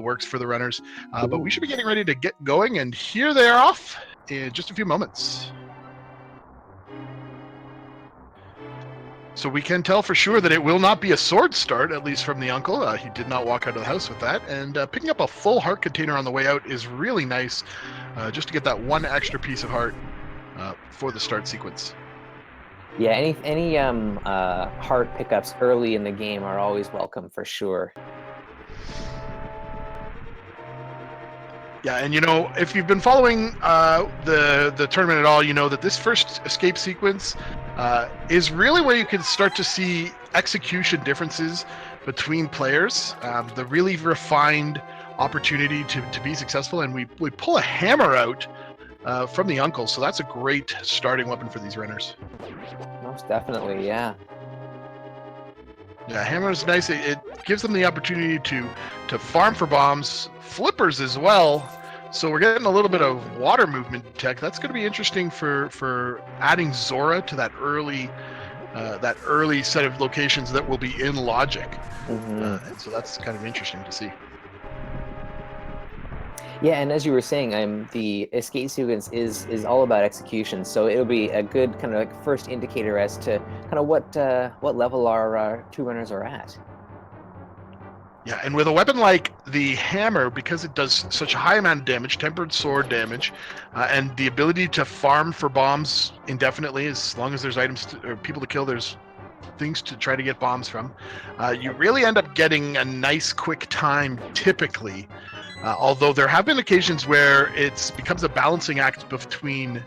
works for the runners. But we should be getting ready to get going, and here they are off in just a few moments. So we can tell for sure that it will not be a sword start, at least from the uncle. He did not walk out of the house with that. And picking up a full heart container on the way out is really nice, just to get that one extra piece of heart for the start sequence. Yeah, any heart pickups early in the game are always welcome for sure. Yeah, and you know, if you've been following the tournament at all, you know that this first escape sequence is really where you can start to see execution differences between players, the really refined opportunity to be successful, and we pull a hammer out from the uncle, so that's a great starting weapon for these runners. Most definitely, yeah. Yeah, hammer is nice. It gives them the opportunity to farm for bombs, flippers as well. So we're getting a little bit of water movement tech. That's going to be interesting for adding Zora to that early set of locations that will be in logic. And so that's kind of interesting to see. Yeah, and as you were saying, the escape sequence is all about execution, so it'll be a good kind of like first indicator as to kind of what level our two runners are at. Yeah, and with a weapon like the hammer, because it does such a high amount of damage, tempered sword damage, and the ability to farm for bombs indefinitely, as long as there's items or people to kill, there's things to try to get bombs from. You really end up getting a nice quick time typically. Although there have been occasions where it becomes a balancing act between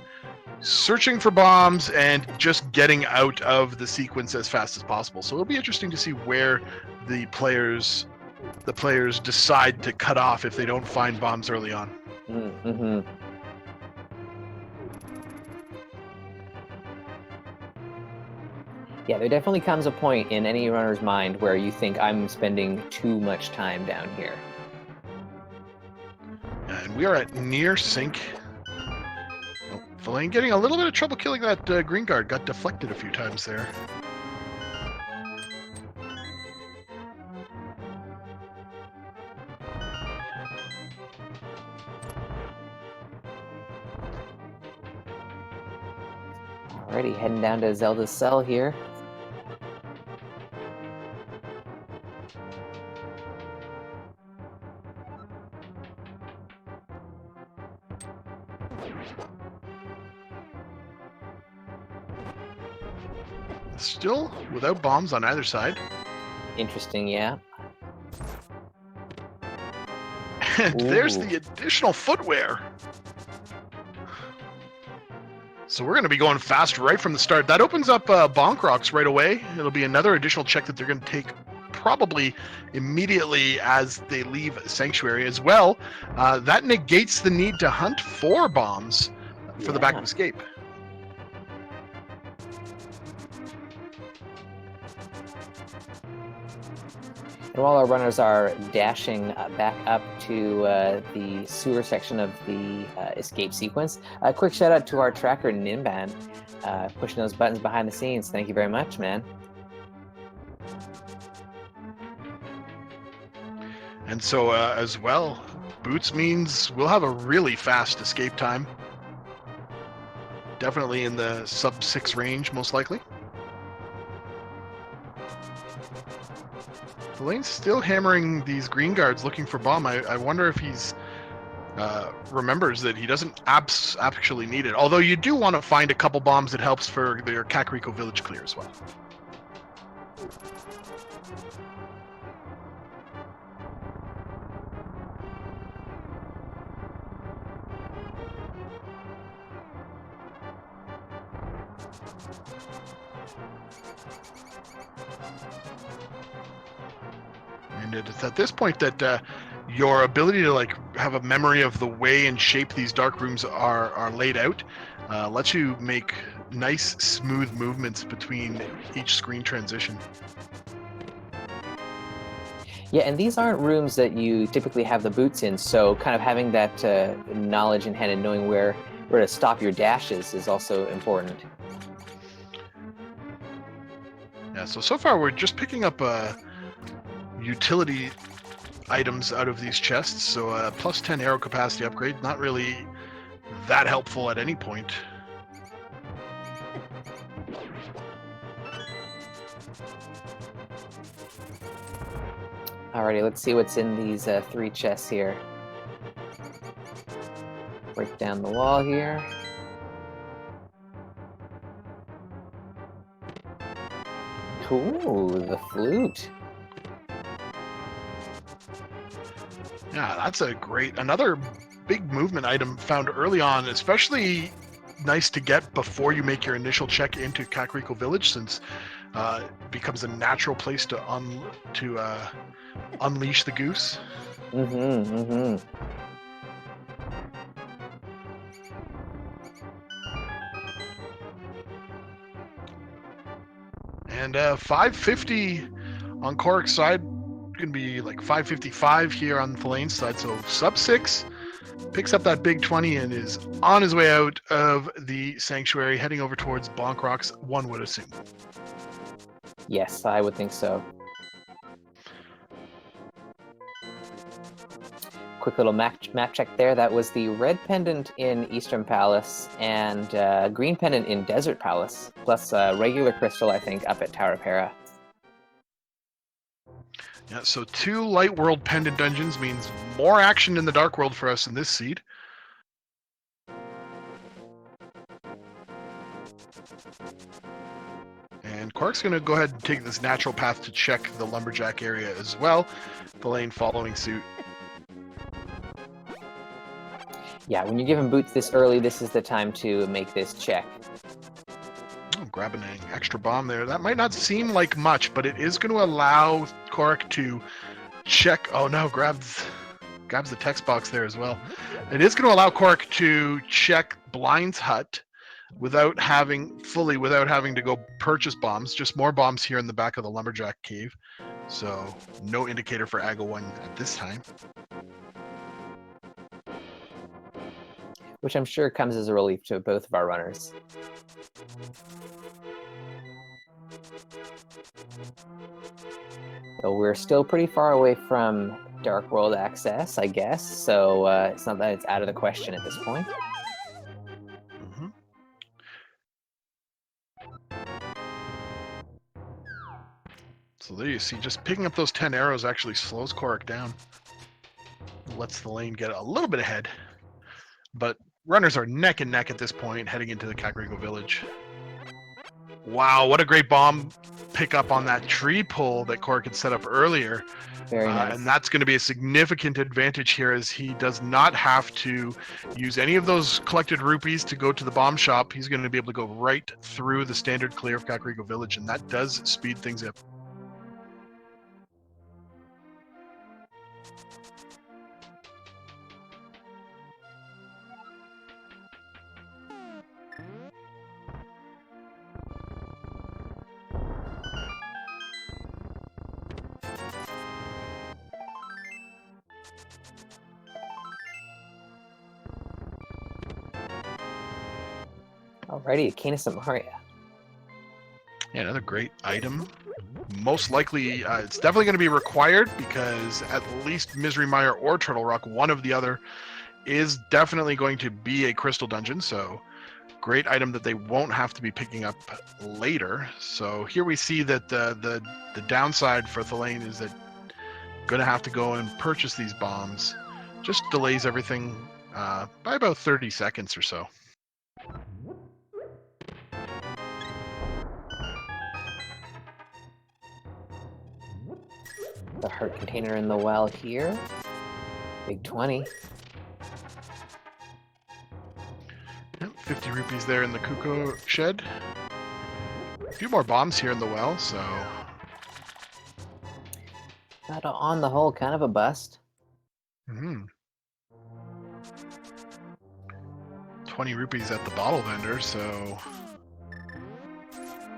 searching for bombs and just getting out of the sequence as fast as possible. So it'll be interesting to see where the players decide to cut off if they don't find bombs early on. Mm-hmm. Yeah, there definitely comes a point in any runner's mind where you think, I'm spending too much time down here. And we are at near sync. Oh, thalane getting a little bit of trouble killing that green guard. Got deflected a few times there. Alrighty, heading down to Zelda's cell here. Still without bombs on either side. Interesting, yeah. And there's the additional footwear. So we're going to be going fast right from the start. That opens up bonk rocks right away. It'll be another additional check that they're going to take probably immediately as they leave Sanctuary as well. That negates the need to hunt for bombs for the back of escape. And while our runners are dashing back up to the sewer section of the escape sequence, a quick shout out to our tracker, Nimban, pushing those buttons behind the scenes. Thank you very much, man. And so as well, boots means we'll have a really fast escape time. Definitely in the sub 6 range, most likely. Thalane's still hammering these green guards looking for bomb. I wonder if he's remembers that he doesn't actually need it. Although you do want to find a couple bombs that helps for their Kakariko village clear as well. And it's at this point that your ability to like have a memory of the way and shape these dark rooms are laid out lets you make nice smooth movements between each screen transition. Yeah, and these aren't rooms that you typically have the boots in, so kind of having that knowledge in hand and knowing where to stop your dashes is also important. Yeah, so far we're just picking up utility items out of these chests, so plus 10 arrow capacity upgrade, not really that helpful at any point. Alrighty, let's see what's in these 3 chests here. Break down the wall here. Ooh, the flute. Yeah, that's another big movement item found early on, especially nice to get before you make your initial check into Kakariko Village, since it becomes a natural place to unleash the goose. And 550 on Kohrek's side, going to be like 555 here on Thalane's side, so sub 6. Picks up that big 20 and is on his way out of the sanctuary, heading over towards Bonk Rocks, one would assume. Yes, I would think so. Quick little map check there. That was the red pendant in Eastern Palace and green pendant in Desert Palace, plus regular crystal, I think, up at Tower of Hera. Yeah, so 2 Light World Pendant dungeons means more action in the Dark World for us in this seed. And Kohrek's going to go ahead and take this natural path to check the Lumberjack area as well. Thalane following suit. Yeah, when you give him boots this early, this is the time to make this check. Oh, grabbing an extra bomb there. That might not seem like much, but it is going to allow Kohrek to check. Oh no, grabs the text box there as well. It is going to allow Kohrek to check Blind's hut without having to go purchase bombs. Just more bombs here in the back of the Lumberjack cave. So no indicator for Aga 1 at this time. Which I'm sure comes as a relief to both of our runners. So we're still pretty far away from Dark World access, I guess, so it's not that it's out of the question at this point. So there you see, just picking up those 10 arrows actually slows Kohrek down. Lets the lane get a little bit ahead. But runners are neck and neck at this point, heading into the Kakariko village. Wow, what a great bomb pickup on that tree pole that Kohrek had set up earlier. Very nice. And that's going to be a significant advantage here, as he does not have to use any of those collected rupees to go to the bomb shop. He's going to be able to go right through the standard clear of Kakariko village, and that does speed things up. Alrighty, Canis Amaria. Yeah, another great item. Most likely, it's definitely going to be required, because at least Misery Mire or Turtle Rock, one of the other, is definitely going to be a crystal dungeon. So great item that they won't have to be picking up later. So here we see that the downside for Thalane is that going to have to go and purchase these bombs. Just delays everything by about 30 seconds or so. The heart container in the well here. Big 20. Yep, 50 rupees there in the Kuko shed. A few more bombs here in the well, so... But on the whole, kind of a bust. 20 rupees at the bottle vendor, so...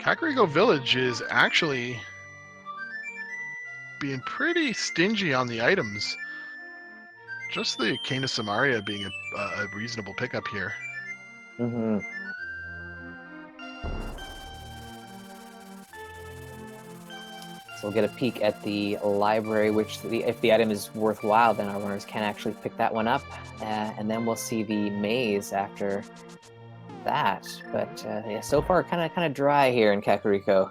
Kakariko Village is actually being pretty stingy on the items. Just the Canis Samaria being a reasonable pickup here. So we'll get a peek at the library, which if the item is worthwhile, then our runners can actually pick that one up. And then we'll see the maze after that. But yeah, so far kind of dry here in Kakariko.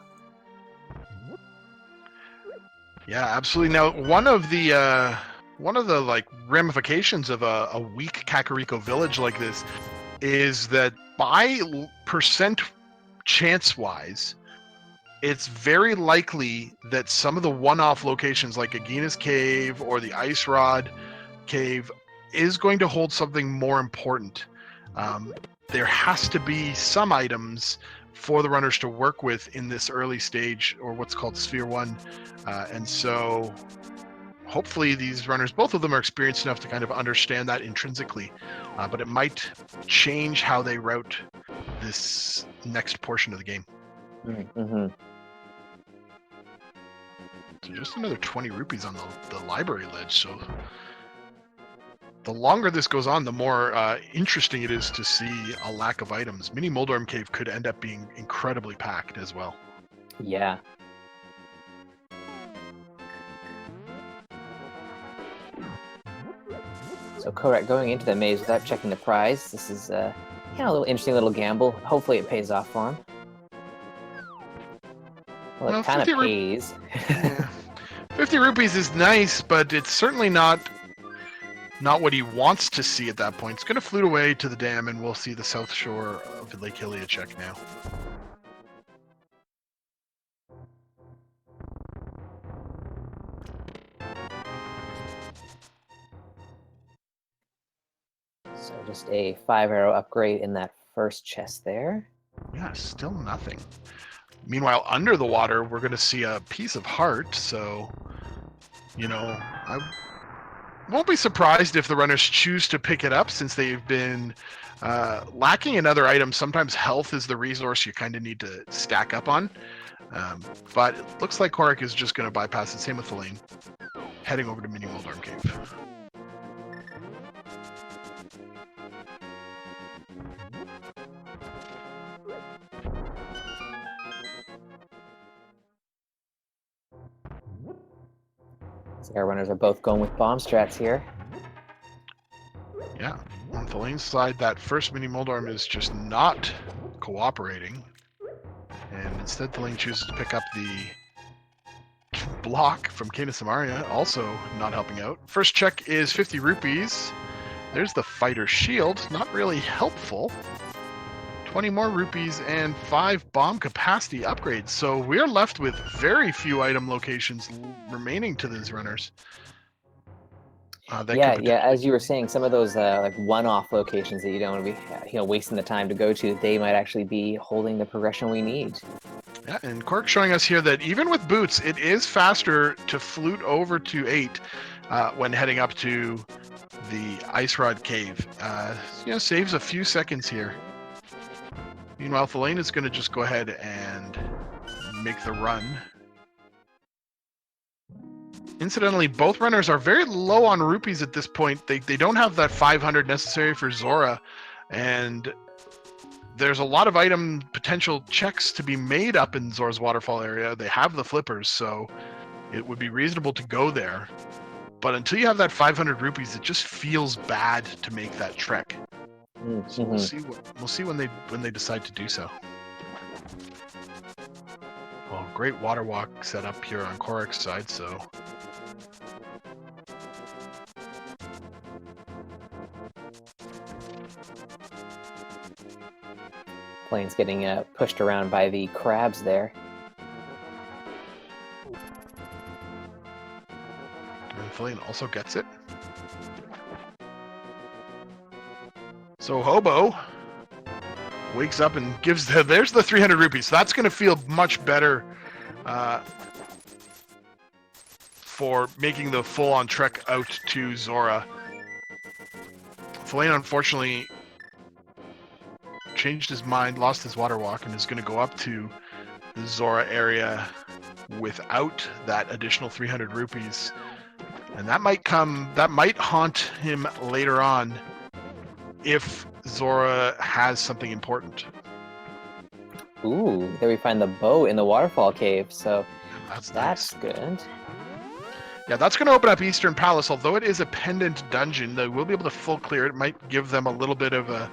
Yeah, absolutely. Now, one of the like ramifications of a weak Kakariko village like this is that by percent chance wise, it's very likely that some of the one-off locations like Agina's Cave or the Ice Rod Cave is going to hold something more important. There has to be some items for the runners to work with in this early stage, or what's called Sphere 1. And so hopefully these runners, both of them are experienced enough to kind of understand that intrinsically, but it might change how they route this next portion of the game. Mm-hmm. So just another 20 rupees on the library ledge. So the longer this goes on, the more interesting it is to see a lack of items. Mini Moldorm Cave could end up being incredibly packed as well. Yeah. So Kohrek going into the maze without checking the prize. This is a little interesting little gamble. Hopefully it pays off for him. Well, it kind of pays. Yeah. 50 rupees is nice, but it's certainly not what he wants to see at that point. It's going to flute away to the dam, and we'll see the south shore of Lake Hylia check now. So just a 5-arrow upgrade in that first chest there. Yeah, still nothing. Meanwhile, under the water, we're going to see a piece of heart, so, I won't be surprised if the runners choose to pick it up, since they've been lacking in other items. Sometimes health is the resource you kind of need to stack up on, but it looks like Kohrek is just going to bypass it. Same with thalane, heading over to Mini Moldorm Cave. So our runners are both going with bomb strats here. Yeah, on thalane's side, that first Mini Moldorm is just not cooperating, and instead thalane chooses to pick up the block from Kena Samaria, also not helping out. First check is 50 rupees. There's the fighter shield, not really helpful. 20 more rupees and 5 bomb capacity upgrades. So we're left with very few item locations remaining to these runners. As you were saying, some of those like one-off locations that you don't want to be wasting the time to go to, they might actually be holding the progression we need. Yeah, and Kohrek showing us here that even with boots, it is faster to flute over to 8 when heading up to the Ice Rod Cave. Saves a few seconds here. Meanwhile, thalane is going to just go ahead and make the run. Incidentally, both runners are very low on rupees at this point. They don't have that 500 necessary for Zora, and there's a lot of item potential checks to be made up in Zora's waterfall area. They have the flippers, so it would be reasonable to go there. But until you have that 500 rupees, it just feels bad to make that trek. Mm-hmm. So we'll see when they decide to do so. Well, great water walk set up here on Kohrek's side, so. Plane's getting pushed around by the crabs there. And thalane also gets it. So Hobo wakes up and gives there's the 300 rupees. So that's going to feel much better for making the full-on trek out to Zora. thalane, unfortunately, changed his mind, lost his water walk, and is going to go up to the Zora area without that additional 300 rupees. And that might haunt him later on if Zora has something important. Ooh, there we find the bow in the waterfall cave. So That's That's nice. good. Yeah, that's going to open up Eastern Palace. Although it is a pendant dungeon, they will be able to full clear it. It might give them a little bit of a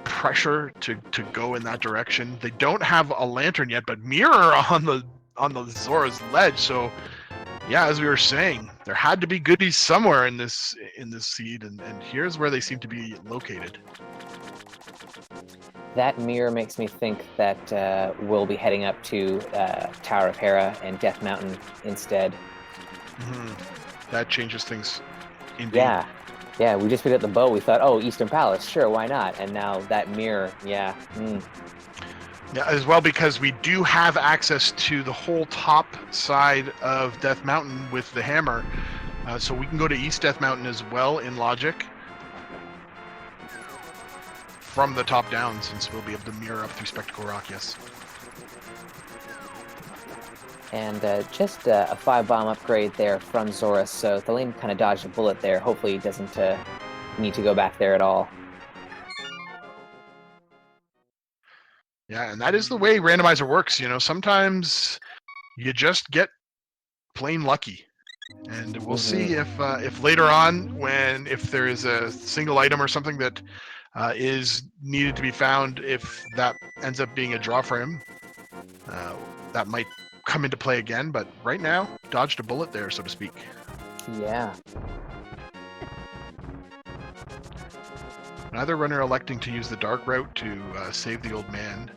pressure to go in that direction. They don't have a lantern yet, but mirror on the Zora's ledge. So yeah, as we were saying, there had to be goodies somewhere in this seed, and here's where they seem to be located. That mirror makes me think that we'll be heading up to Tower of Hera and Death Mountain instead. That changes things, indeed. Yeah. Yeah, we just picked up the bow. We thought, oh, Eastern Palace, sure, why not? And now that mirror, yeah. Yeah, as well, because we do have access to the whole top side of Death Mountain with the hammer, so we can go to East Death Mountain as well in logic from the top down, since we'll be able to mirror up through Spectacle Rock. Yes. And just a 5-bomb upgrade there from Zora, so Thalane kind of dodged a bullet there. Hopefully he doesn't need to go back there at all. Yeah, and that is the way Randomizer works. You know, sometimes you just get plain lucky, and we'll see if later on, if there is a single item or something that is needed to be found, if that ends up being a draw for him, that might come into play again. But right now, dodged a bullet there, so to speak. Yeah. Neither runner electing to use the dark route to save the old man.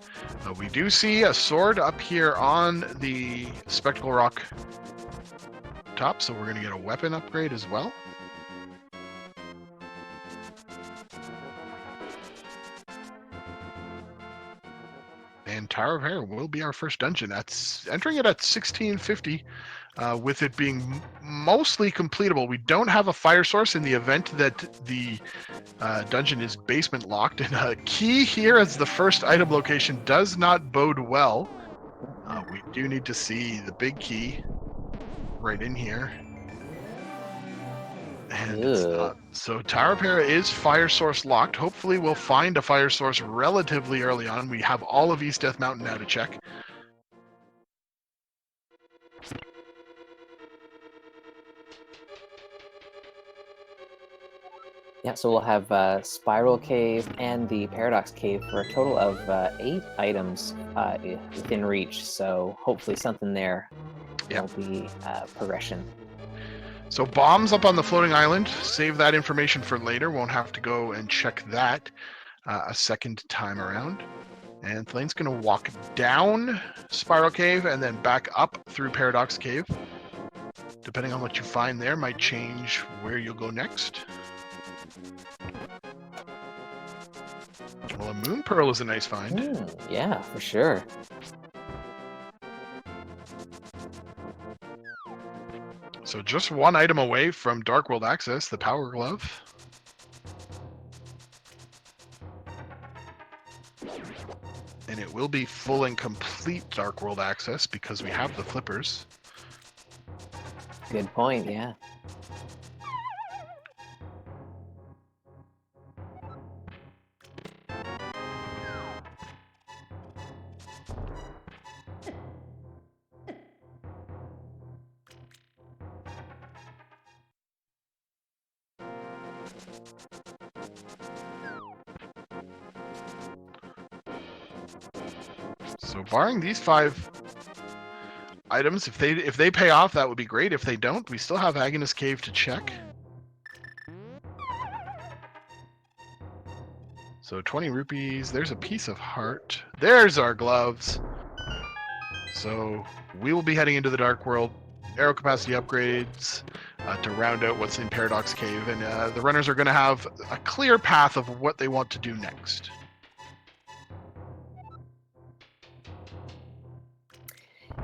We do see a sword up here on the Spectacle Rock top, so we're going to get a weapon upgrade as well. And Tower of Hera will be our first dungeon. That's entering it at 1650, with it being mostly completable. We don't have a fire source in the event that the dungeon is basement locked, and a key here as the first item location does not bode well. We do need to see the big key right in here. And it's not. So Tower of Hera is fire source locked. Hopefully we'll find a fire source relatively early on. We have all of East Death Mountain now to check. Yeah, so we'll have Spiral Cave and the Paradox Cave for a total of 8 items within reach. So hopefully something there will be progression. So bombs up on the floating island. Save that information for later. Won't have to go and check that a second time around. And Thalane's going to walk down Spiral Cave and then back up through Paradox Cave. Depending on what you find there, might change where you'll go next. Well, a Moon Pearl is a nice find. Yeah, for sure. So just one item away from Dark World access, the Power Glove. And it will be full and complete Dark World access because we have the flippers. Good point, yeah. So barring these 5 items, if they pay off, that would be great. If they don't, we still have Agonist Cave to check. So 20 rupees, there's a piece of heart. There's our gloves. So we will be heading into the Dark World. Arrow capacity upgrades to round out what's in Paradox Cave, and the runners are going to have a clear path of what they want to do next.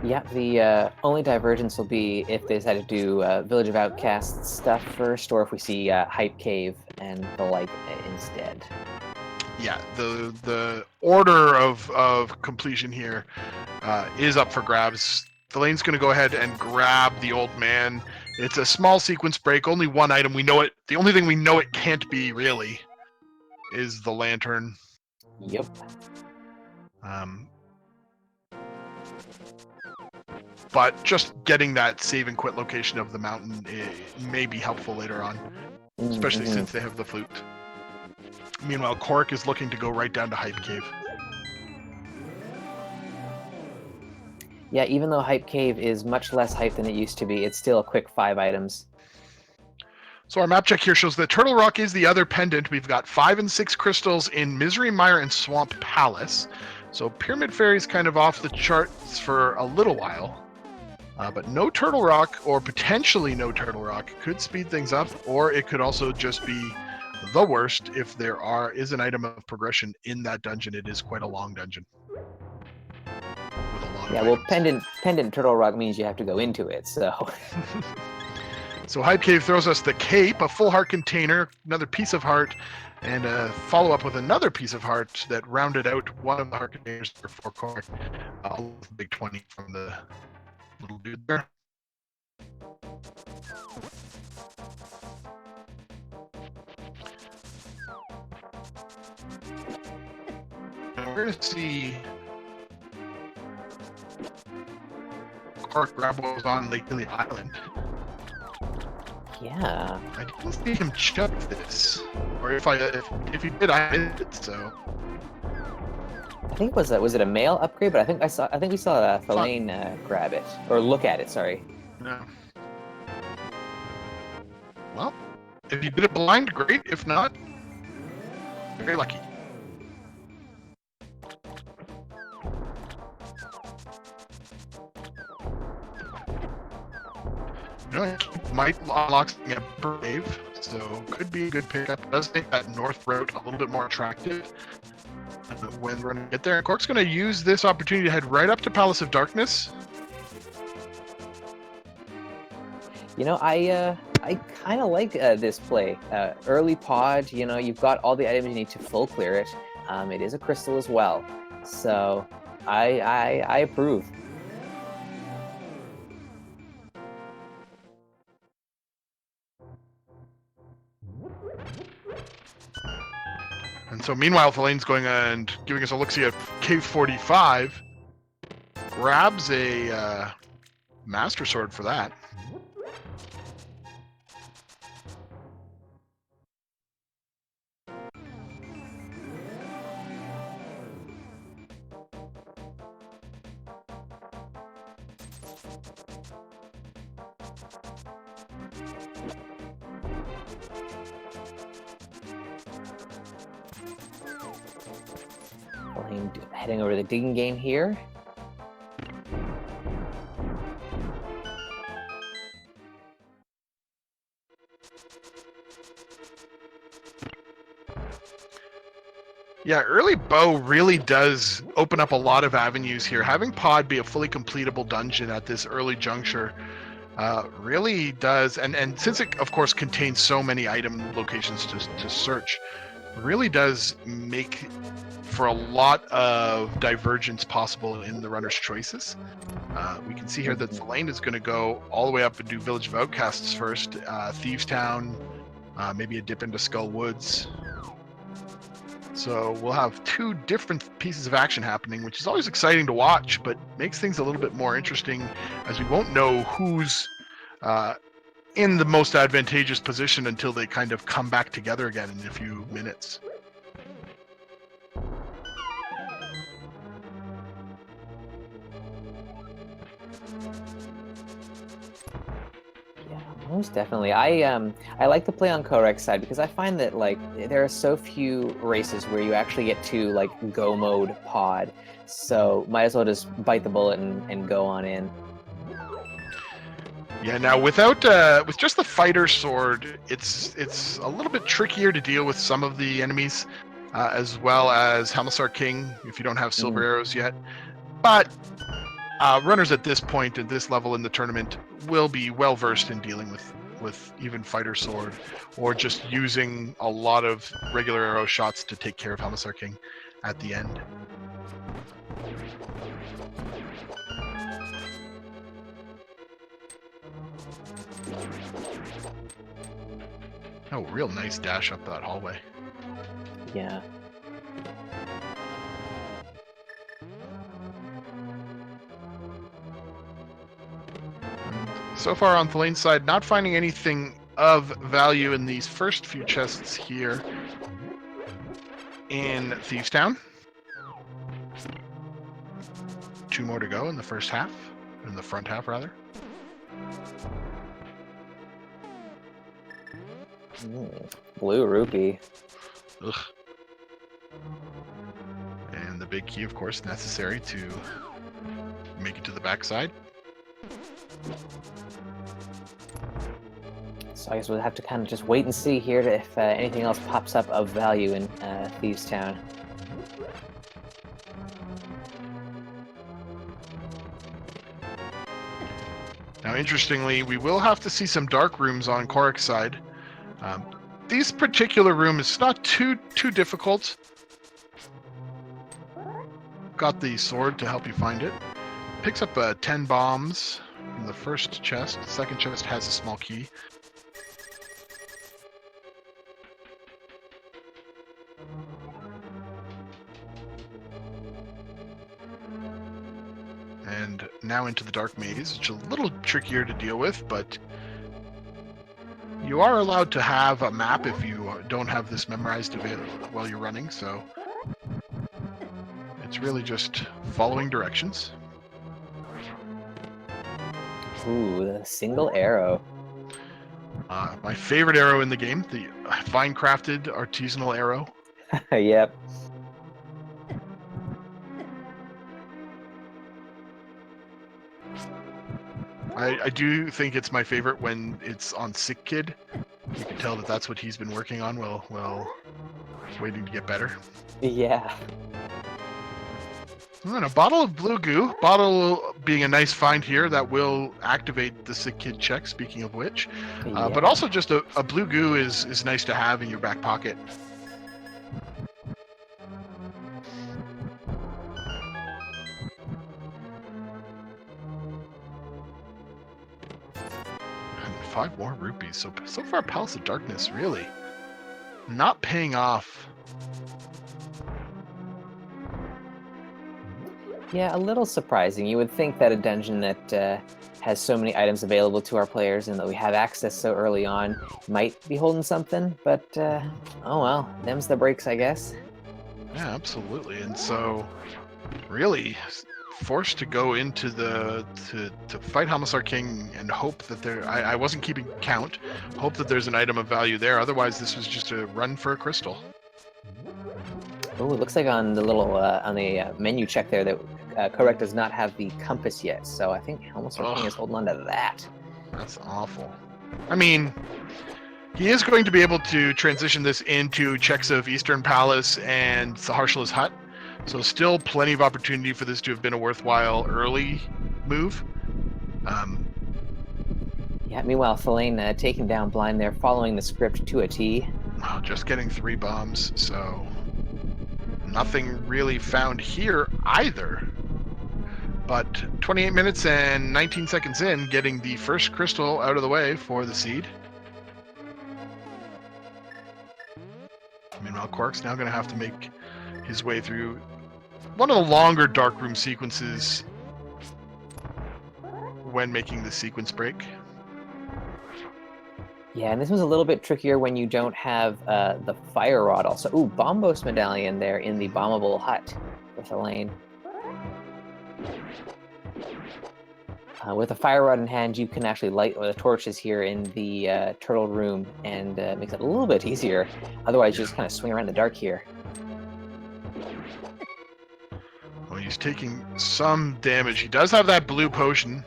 Yeah, the only divergence will be if they decide to do Village of Outcasts stuff first, or if we see Hype Cave and the like instead. Yeah, the order of completion here is up for grabs. Thalane's going to go ahead and grab the old man. It's a small sequence break, only one item. We know it. The only thing we know it can't be really is the lantern. Yep. but just getting that save and quit location of the mountain may be helpful later on, especially since they have the flute. Meanwhile, Kohrek is looking to go right down to Hype Cave. Yeah, even though Hype Cave is much less hype than it used to be, it's still a quick 5 items. So our map check here shows that Turtle Rock is the other pendant. We've got 5 and 6 crystals in Misery Mire and Swamp Palace. So Pyramid Fairy's kind of off the charts for a little while. But no Turtle Rock, or potentially no Turtle Rock, could speed things up, or it could also just be the worst if there is an item of progression in that dungeon. It is quite a long dungeon. With a lot of well, items. pendant Turtle Rock means you have to go into it, so... So Hype Cave throws us the cape, a full heart container, another piece of heart, and a follow-up with another piece of heart that rounded out one of the heart containers for Kohrek. Big 20 from the little dude there. And we're going to see Kohrek grab what was on Lake Lily Island. Yeah. I didn't see him chuck this, or if he did, I missed it. So I think was it a male upgrade? But I think we saw Thalane grab it or look at it. Sorry. no. Well, if you did it blind, great. If not, very lucky. Might unlock a brave, so could be a good pickup. Does make that north route a little bit more attractive when we're going to get there. Kohrk's going to use this opportunity to head right up to Palace of Darkness. You know, I kind of like this play. Early pod, you know, you've got all the items you need to full clear it. It is a crystal as well, so I approve. And so meanwhile, Thalane's going and giving us a look-see at Cave 45. Grabs a Master Sword for that. Heading over to the digging game here. Yeah, early bow really does open up a lot of avenues here. Having pod be a fully completable dungeon at this early juncture really does, and since it of course contains so many item locations to search, really does make for a lot of divergence possible in the runner's choices. We can see here that Thalane is going to go all the way up and do Village of Outcasts first, Thieves Town, maybe a dip into Skull Woods. So we'll have 2 different pieces of action happening, which is always exciting to watch, but makes things a little bit more interesting as we won't know who's in the most advantageous position until they kind of come back together again in a few minutes. Most definitely. I like to play on Kohrek's side because I find that like there are so few races where you actually get to like go mode pod. So might as well just bite the bullet and go on in. Yeah, now with just the fighter sword, it's a little bit trickier to deal with some of the enemies, as well as Helmisar King if you don't have silver arrows yet. But runners at this point, at this level in the tournament, will be well versed in dealing with even fighter sword, or just using a lot of regular arrow shots to take care of Helmisar King at the end. Oh, real nice dash up that hallway. Yeah. so far on Thalane's side, not finding anything of value in these first few chests here in Thieves Town. 2 more to go in the first half, in the front half rather. Blue rupee. Ugh. And the big key, of course, necessary to make it to the backside. So I guess we'll have to kind of just wait and see here if anything else pops up of value in Thieves Town. Now, interestingly, we will have to see some dark rooms on Kohrek's side. These particular rooms, it's not too difficult. Got the sword to help you find it. Picks up 10 bombs from the first chest. The second chest has a small key. And now into the dark maze, which is a little trickier to deal with, but you are allowed to have a map if you don't have this memorized while you're running, so it's really just following directions. Ooh, the single arrow. My favorite arrow in the game, the fine-crafted artisanal arrow. Yep. I do think it's my favorite when it's on Sick Kid. You can tell that that's what he's been working on while waiting to get better. Yeah. And then a bottle of blue goo. Bottle being a nice find here that will activate the Sick Kid check, speaking of which. But also just a blue goo is nice to have in your back pocket. And 5 more rupees. So far, Palace of Darkness, really not paying off. Yeah, a little surprising. You would think that a dungeon that has so many items available to our players and that we have access so early on might be holding something, but oh well, them's the breaks, I guess. Yeah, absolutely. And so, really forced to go into to fight Homicide King and hope that I wasn't keeping count. Hope that there's an item of value there. Otherwise, this was just a run for a crystal. Oh, it looks like on the little on the menu check there that Kohrek does not have the compass yet. So I think Homicide King is holding on to that. That's awful. I mean, he is going to be able to transition this into checks of Eastern Palace and Saharshala's Hut. So still plenty of opportunity for this to have been a worthwhile early move. Yeah, meanwhile, Thalane taking down Blind there, following the script to a T. Just getting 3 bombs, so nothing really found here either. But 28 minutes and 19 seconds in, getting the first crystal out of the way for the seed. Meanwhile, Kohrek's now going to have to make his way through one of the longer darkroom sequences when making the sequence break. Yeah, and this one's a little bit trickier when you don't have the fire rod also. Ooh, Bombos medallion there in the bombable hut with Thalane. With a fire rod in hand, you can actually light the torches here in the turtle room, and makes it a little bit easier. Otherwise, you just kind of swing around in the dark here. Well, he's taking some damage. He does have that blue potion.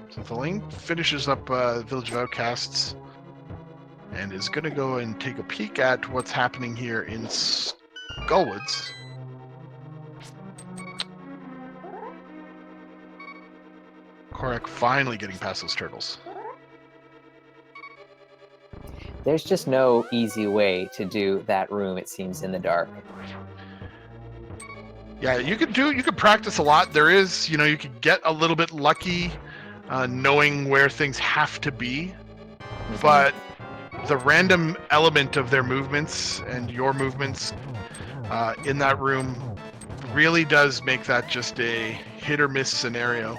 So Thalane finishes up Village of Outcasts and is going to go and take a peek at what's happening here in Skullwoods. Kohrek finally getting past those turtles. There's just no easy way to do that room, it seems, in the dark. Yeah, you could practice a lot. There is, you could get a little bit lucky knowing where things have to be. But the random element of their movements and your movements in that room really does make that just a hit or miss scenario.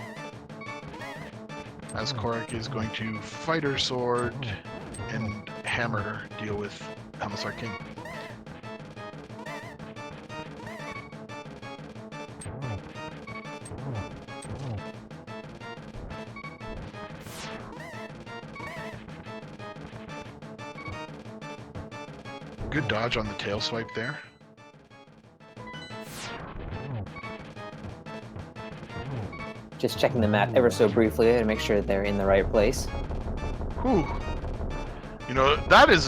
As Kohrek is going to fighter sword and hammer deal with Helmsar King. Good dodge on the tail swipe there. Just checking the map ever so briefly to make sure they're in the right place. Whew. You know, that is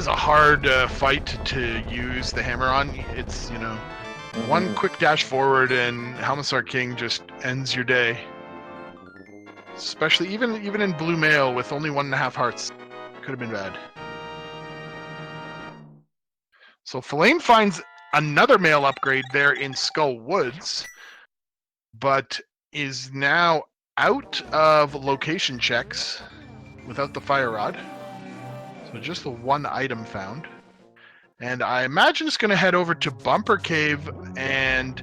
a hard fight to use the hammer on. It's, you know, one quick dash forward and Helmsar King just ends your day. Especially even in blue mail with only 1.5 hearts. Could have been bad. So Thalane finds another mail upgrade there in Skull Woods, but is now out of location checks without the fire rod. So just the one item found. And I imagine it's going to head over to Bumper Cave and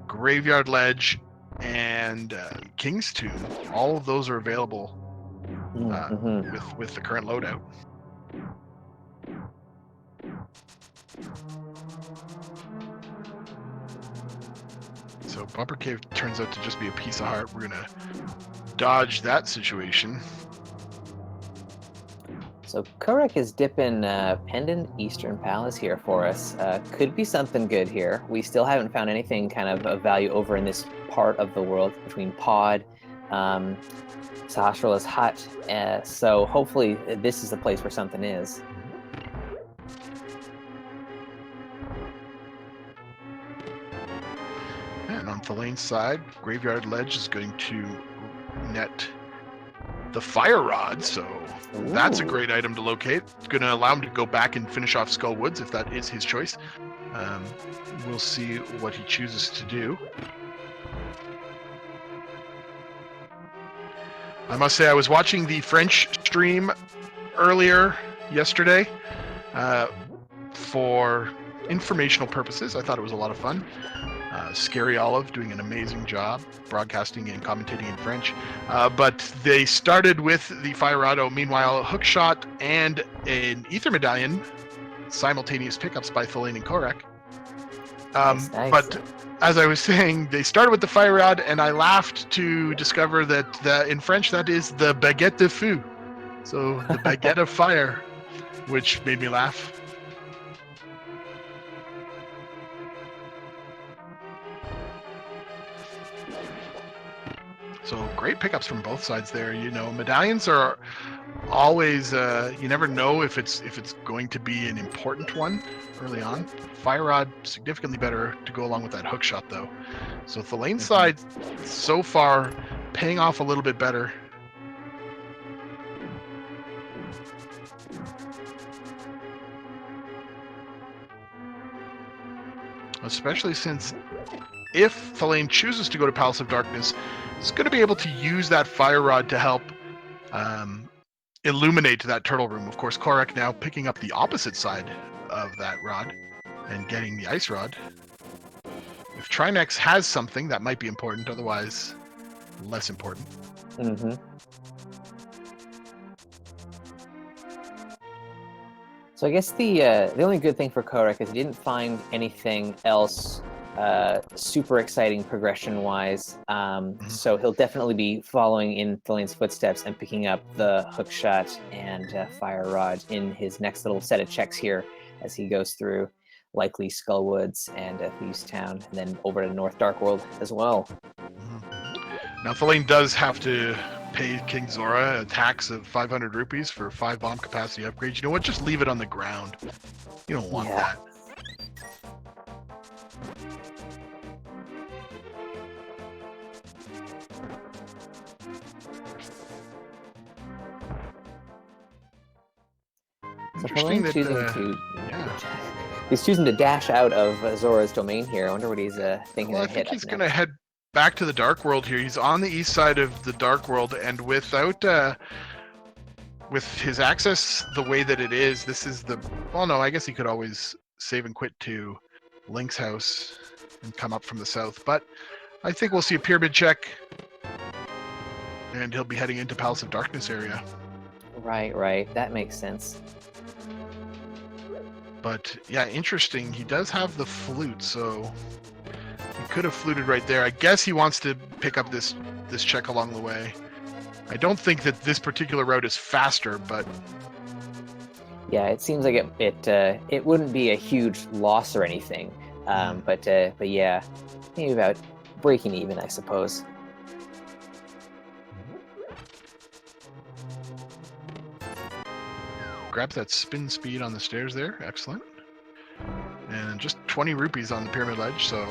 Graveyard Ledge and King's Tomb. All of those are available with the current loadout. So Bumper Cave turns out to just be a piece of heart. We're going to dodge that situation. So Kohrek is dipping Pendant Eastern Palace here for us. Could be something good here. We still haven't found anything kind of value over in this part of the world between Pod, Sahasrah's hut. So hopefully this is the place where something is. And on Thalane's side, Graveyard Ledge is going to net the fire rod, so that's a great item to locate. It's going to allow him to go back and finish off Skull Woods if that is his choice. We'll see what he chooses to do. I must say I was watching the French stream earlier yesterday for informational purposes. I thought it was a lot of fun. Scary Olive doing an amazing job broadcasting and commentating in French. But they started with the Fire Rod. Meanwhile, Hookshot and an Ether Medallion, simultaneous pickups by Thalane and Kohrek. Nice. But as I was saying, they started with the Fire Rod, and I laughed to discover that in French that is the Baguette de Feu. So the Baguette of Fire, which made me laugh. So great pickups from both sides there. You know, medallions are always you never know if it's going to be an important one early on. Fire Rod significantly better to go along with that hook shot though. So Thalane's side so far paying off a little bit better. Especially since if Thalane chooses to go to Palace of Darkness, it's going to be able to use that fire rod to help illuminate that turtle room. Of course, Kohrek now picking up the opposite side of that rod and getting the ice rod. If Trinex has something, that might be important. Otherwise, less important. Mm-hmm. So I guess the only good thing for Kohrek is he didn't find anything else super exciting progression-wise. So he'll definitely be following in Thalane's footsteps and picking up the hookshot and fire rod in his next little set of checks here as he goes through likely Skullwoods and Thieves Town, and then over to North Darkworld as well. Now Thalane does have to pay King Zora a tax of 500 rupees for 5 bomb capacity upgrades. You know what? Just leave it on the ground. You don't want that. So he's choosing to dash out of Zora's domain here. I wonder what he's thinking. Well, I think he's going to head back to the Dark World here. He's on the east side of the Dark World, and without with his access the way that it is, this is the... Well, no, I guess he could always save and quit to Link's house and come up from the south. But I think we'll see a pyramid check, and he'll be heading into Palace of Darkness area. Right. That makes sense. But yeah, interesting. He does have the flute, so he could have fluted right there. I guess he wants to pick up this check along the way. I don't think that this particular route is faster, but Yeah, it seems like it wouldn't be a huge loss or anything. But yeah, maybe about breaking even, I suppose. grabs that spin speed on the stairs there. Excellent. And just 20 rupees on the pyramid ledge, so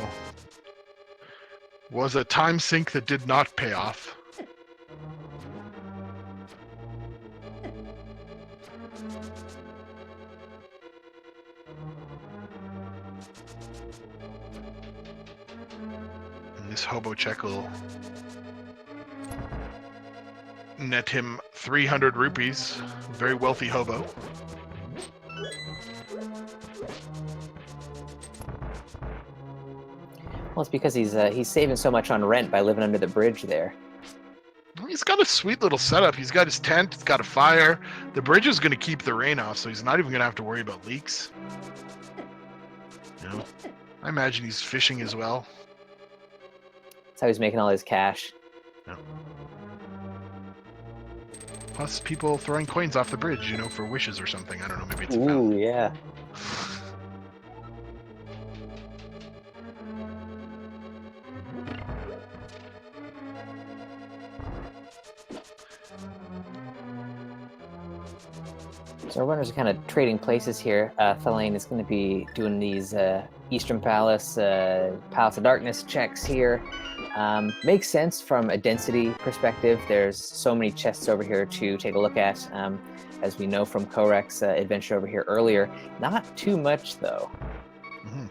was a time sink that did not pay off. And this hobo check will net him 300 rupees. Very wealthy hobo. Well, it's because he's saving so much on rent by living under the bridge there. He's got a sweet little setup. He's got his tent, he's got a fire. The bridge is going to keep the rain off, so he's not even going to have to worry about leaks. You know, I imagine he's fishing as well. That's how he's making all his cash. Yeah. Plus, people throwing coins off the bridge, you know, for wishes or something. I don't know, maybe it's a Ooh, fountain. yeah. So our runners are kind of trading places here. Thalane is going to be doing these Eastern Palace, Palace of Darkness checks here. Makes sense from a density perspective. There's so many chests over here to take a look at. As we know from Kohrek's adventure over here earlier. Not too much, though. Mm-hmm.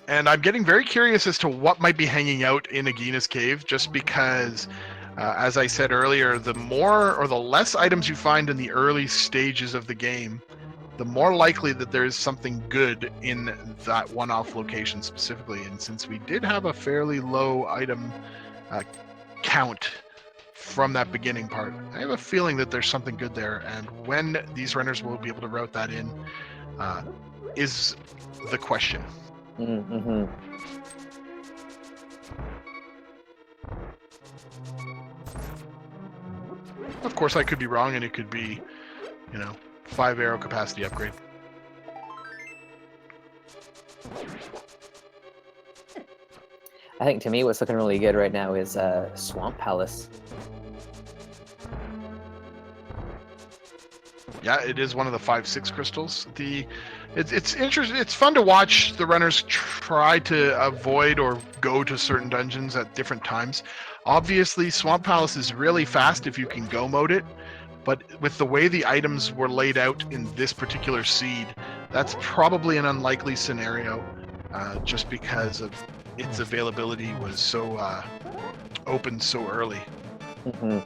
And I'm getting very curious as to what might be hanging out in Agina's cave, just because, as I said earlier, the more or the less items you find in the early stages of the game, the more likely that there is something good in that one-off location specifically. And since we did have a fairly low item count from that beginning part, I have a feeling that there's something good there. And when these runners will be able to route that in is the question. Mm-hmm. Of course, I could be wrong, and it could be, 5 arrow capacity upgrade. I think to me what's looking really good right now is Swamp Palace. Yeah, it is one of the 5-6 crystals. It's interesting. It's fun to watch the runners try to avoid or go to certain dungeons at different times. Obviously, Swamp Palace is really fast if you can go mode it, but with the way the items were laid out in this particular seed, that's probably an unlikely scenario, just because of its availability was so open so early. Mm-hmm.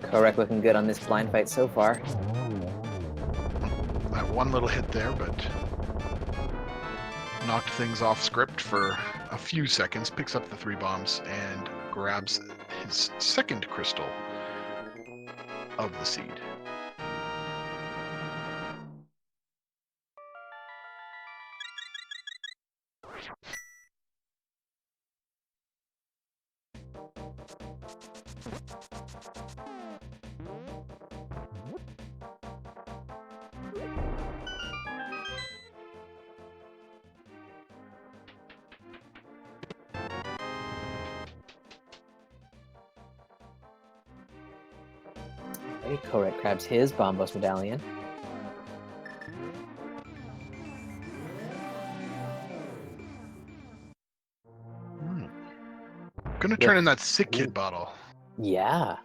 Kohrek looking good on this blind fight so far. That one little hit there, but knocked things off script for a few seconds, picks up the 3 bombs, and grabs his second crystal of the seed. Hey, Kohrek grabs his Bombos medallion. Gonna turn in that sick kid bottle. Yeah.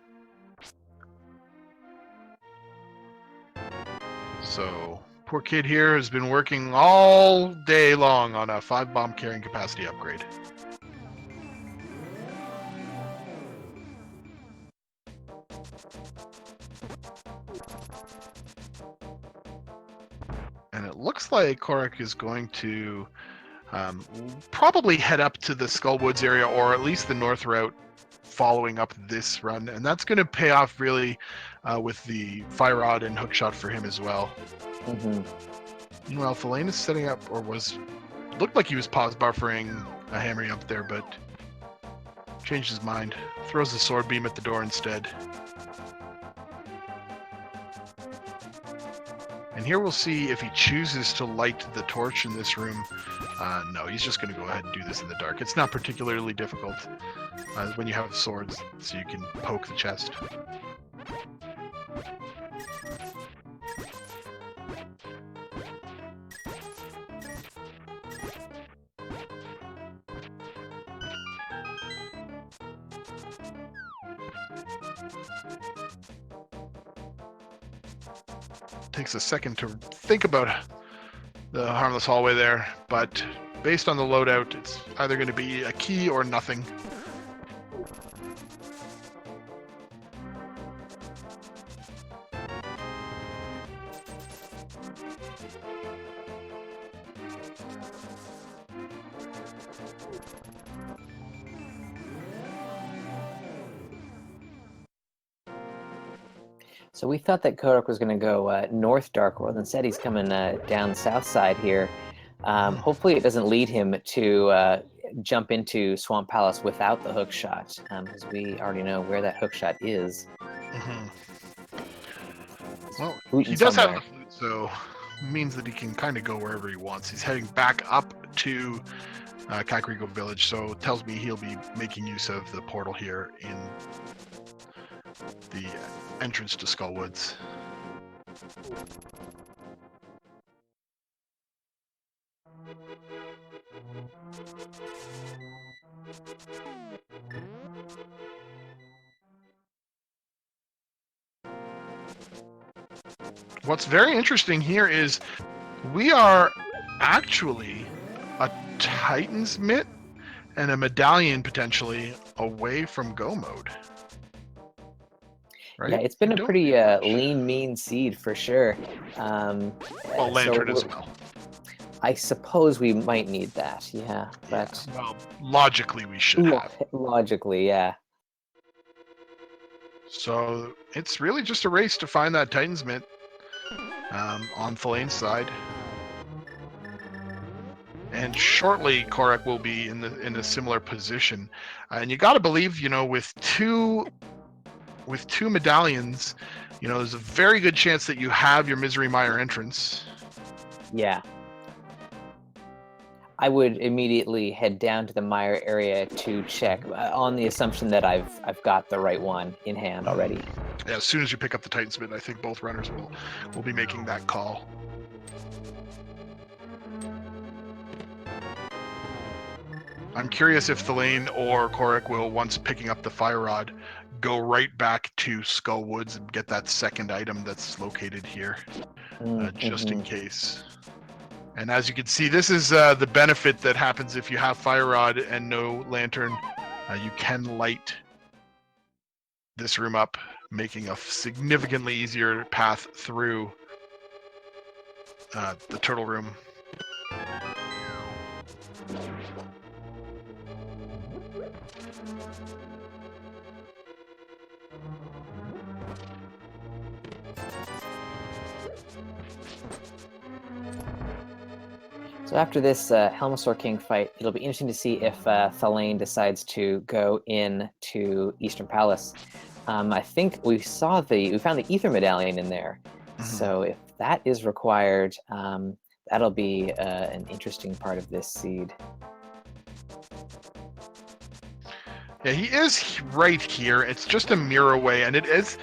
So Poor kid here has been working all day long on a 5-bomb carrying capacity upgrade. And it looks like Kohrek is going to probably head up to the Skullwoods area, or at least the north route, following up this run. And that's going to pay off really with the Fire Rod and Hookshot for him as well. Mm-hmm. Meanwhile, thalane is setting up, or looked like he was pause buffering a hammering up there, but changed his mind. Throws the sword beam at the door instead. And here we'll see if he chooses to light the torch in this room. No, he's just going to go ahead and do this in the dark. It's not particularly difficult when you have swords, so you can poke the chest. Takes a second to think about the harmless hallway there, but based on the loadout, it's either going to be a key or nothing. So we thought that Kohrek was going to go north Dark World. Instead, he's coming down south side here. Hopefully, it doesn't lead him to jump into Swamp Palace without the hook shot, because we already know where that hook shot is. Mm-hmm. Well, Flute he does somewhere. have the flute, so means that he can kind of go wherever he wants. He's heading back up to Kakariko Village, so it tells me he'll be making use of the portal here in the entrance to Skullwoods. What's very interesting here is we are actually a Titan's Mitt and a medallion potentially away from go mode. Right? Yeah, it's been We a don't pretty need much. lean, mean seed for sure. Well, lantern as well. I suppose we might need that, yeah. But Yeah, well, logically we should have. logically, yeah. So it's really just a race to find that Titan's Mitt on thalane's side. And shortly, Kohrek will be in a similar position. And you got to believe, with two medallions, there's a very good chance that you have your Misery Mire entrance. Yeah. I would immediately head down to the Mire area to check on the assumption that I've got the right one in hand already. Yeah, as soon as you pick up the Titan's Mitt, I think both runners will be making that call. I'm curious if thalane or Kohrek will, once picking up the Fire Rod, go right back to Skullwoods and get that second item that's located here, just in case. And as you can see, this is the benefit that happens if you have Fire Rod and no lantern. You can light this room up, making a significantly easier path through the turtle room. So after this Helmasaur King fight, it'll be interesting to see if Thalane decides to go into Eastern Palace. I think we found the Ether Medallion in there. Mm-hmm. So if that is required, that'll be an interesting part of this seed. Yeah, he is right here. It's just a mirror away, and it is,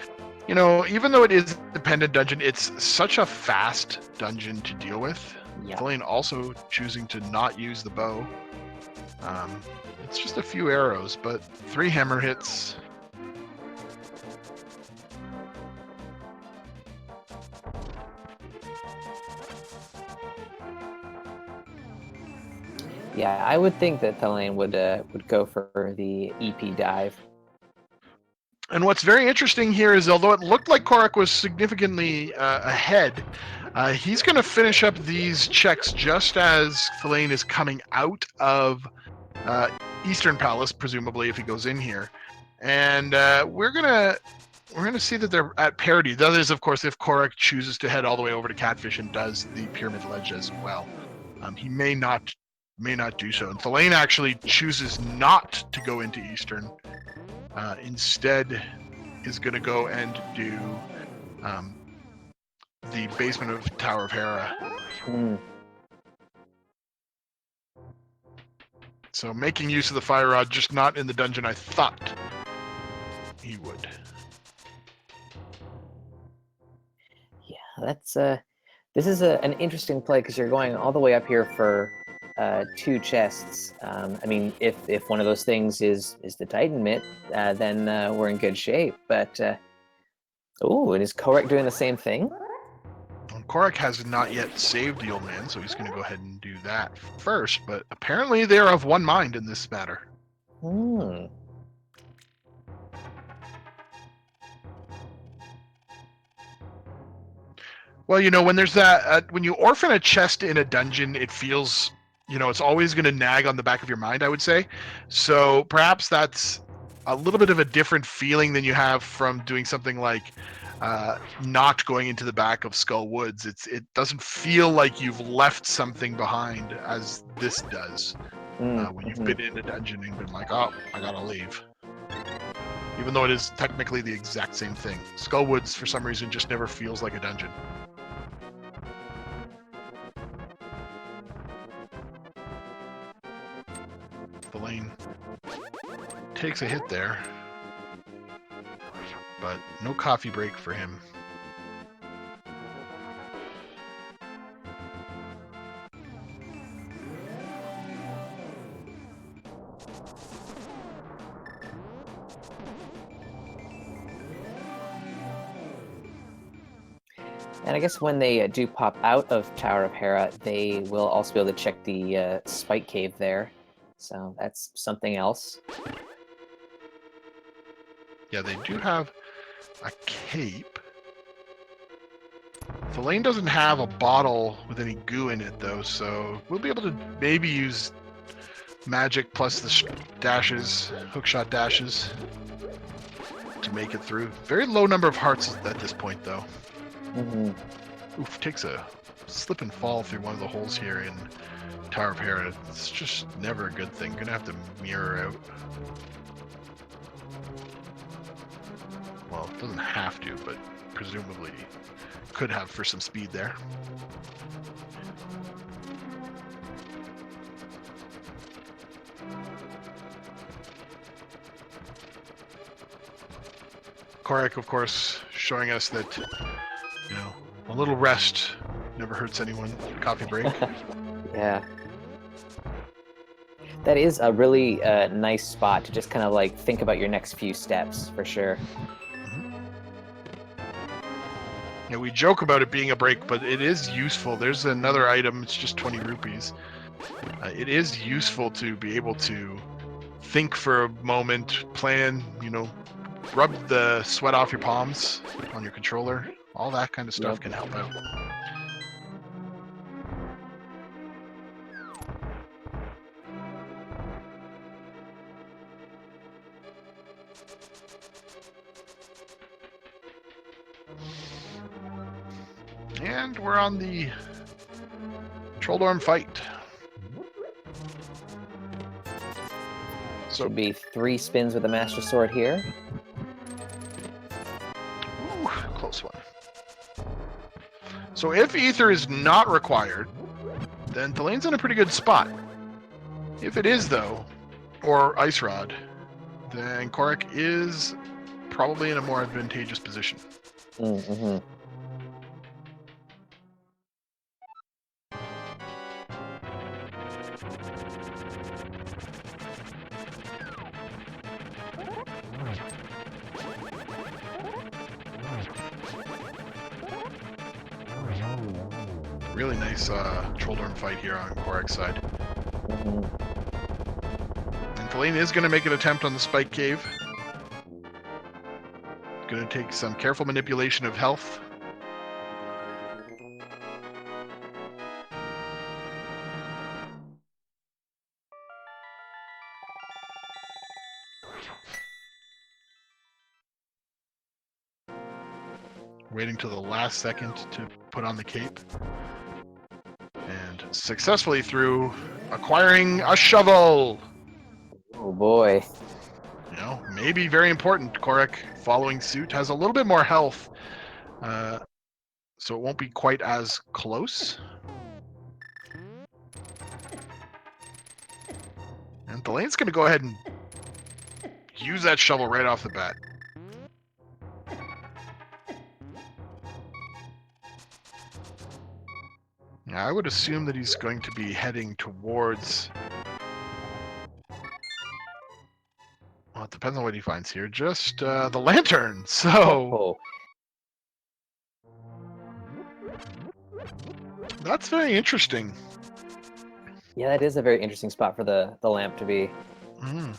even though it is a dependent dungeon, it's such a fast dungeon to deal with. Yep. Thalane also choosing to not use the bow. It's just a few arrows, but 3 hammer hits. Yeah, I would think that thalane would go for the EP dive. And what's very interesting here is, although it looked like Kohrek was significantly ahead, he's going to finish up these checks just as thalane is coming out of Eastern Palace, presumably if he goes in here, and we're gonna see that they're at parity. That is, of course, if Kohrek chooses to head all the way over to Catfish and does the Pyramid Ledge as well. He may not do so. And thalane actually chooses not to go into Eastern. Instead, is going to go and do the basement of Tower of Hera. So making use of the fire rod, just not in the dungeon I thought he would. Yeah, that's this is an interesting play because you're going all the way up here for 2 chests. I mean, if one of those things is the Titan Mitt, then we're in good shape. But oh, and is Kohrek doing the same thing? Well, Kohrek has not yet saved the old man, so he's going to go ahead and do that first. But apparently, they are of one mind in this matter. Hmm. Well, you know, when there's that, when you orphan a chest in a dungeon, it feels, you know, it's always going to nag on the back of your mind, I would say. So perhaps that's a little bit of a different feeling than you have from doing something like not going into the back of Skull Woods. It doesn't feel like you've left something behind as this does when you've been in a dungeon and been like, oh, I gotta leave. Even though it is technically the exact same thing. Skull Woods, for some reason, just never feels like a dungeon. Thalane takes a hit there, but no coffee break for him. And I guess when they do pop out of Tower of Hera, they will also be able to check the Spike Cave there. So that's something else. Yeah, they do have a cape. Thalane doesn't have a bottle with any goo in it, though, so we'll be able to maybe use magic plus the dashes, hookshot dashes, to make it through. Very low number of hearts at this point, though. Oof, takes a slip and fall through one of the holes here in Tower of Hera. It's just never a good thing. Gonna have to mirror out. Well, it doesn't have to, but presumably could have for some speed there. Kohrek, of course, showing us that, you know, a little rest never hurts anyone. Coffee break. Yeah. That is a really nice spot to just kind of like think about your next few steps, for sure. Yeah, we joke about it being a break, but it is useful. There's another item, it's just 20 rupees. It is useful to be able to think for a moment, plan, you know, rub the sweat off your palms on your controller. All that kind of stuff can help out. And we're on the Trolldorm fight. So it'd be 3 spins with the Master Sword here. Ooh, close one. So if Ether is not required, then Thalane's in a pretty good spot. If it is, though, or Ice Rod, then Kohrek is probably in a more advantageous position. Really nice Troldorm fight here on Kohrek's side. Mhm. And thalane is going to make an attempt on the Spike Cave. Going to take some careful manipulation of health. Waiting till the last second to put on the cape. And successfully through acquiring a shovel. Oh boy. You know, maybe very important. Kohrek, following suit, has a little bit more health. So it won't be quite as close. And thalane's going to go ahead and use that shovel right off the bat. Now, I would assume that he's going to be heading towards... Well, it depends on what he finds here. Just the lantern. So that's very interesting. Yeah, that is a very interesting spot for the lamp to be. Mm.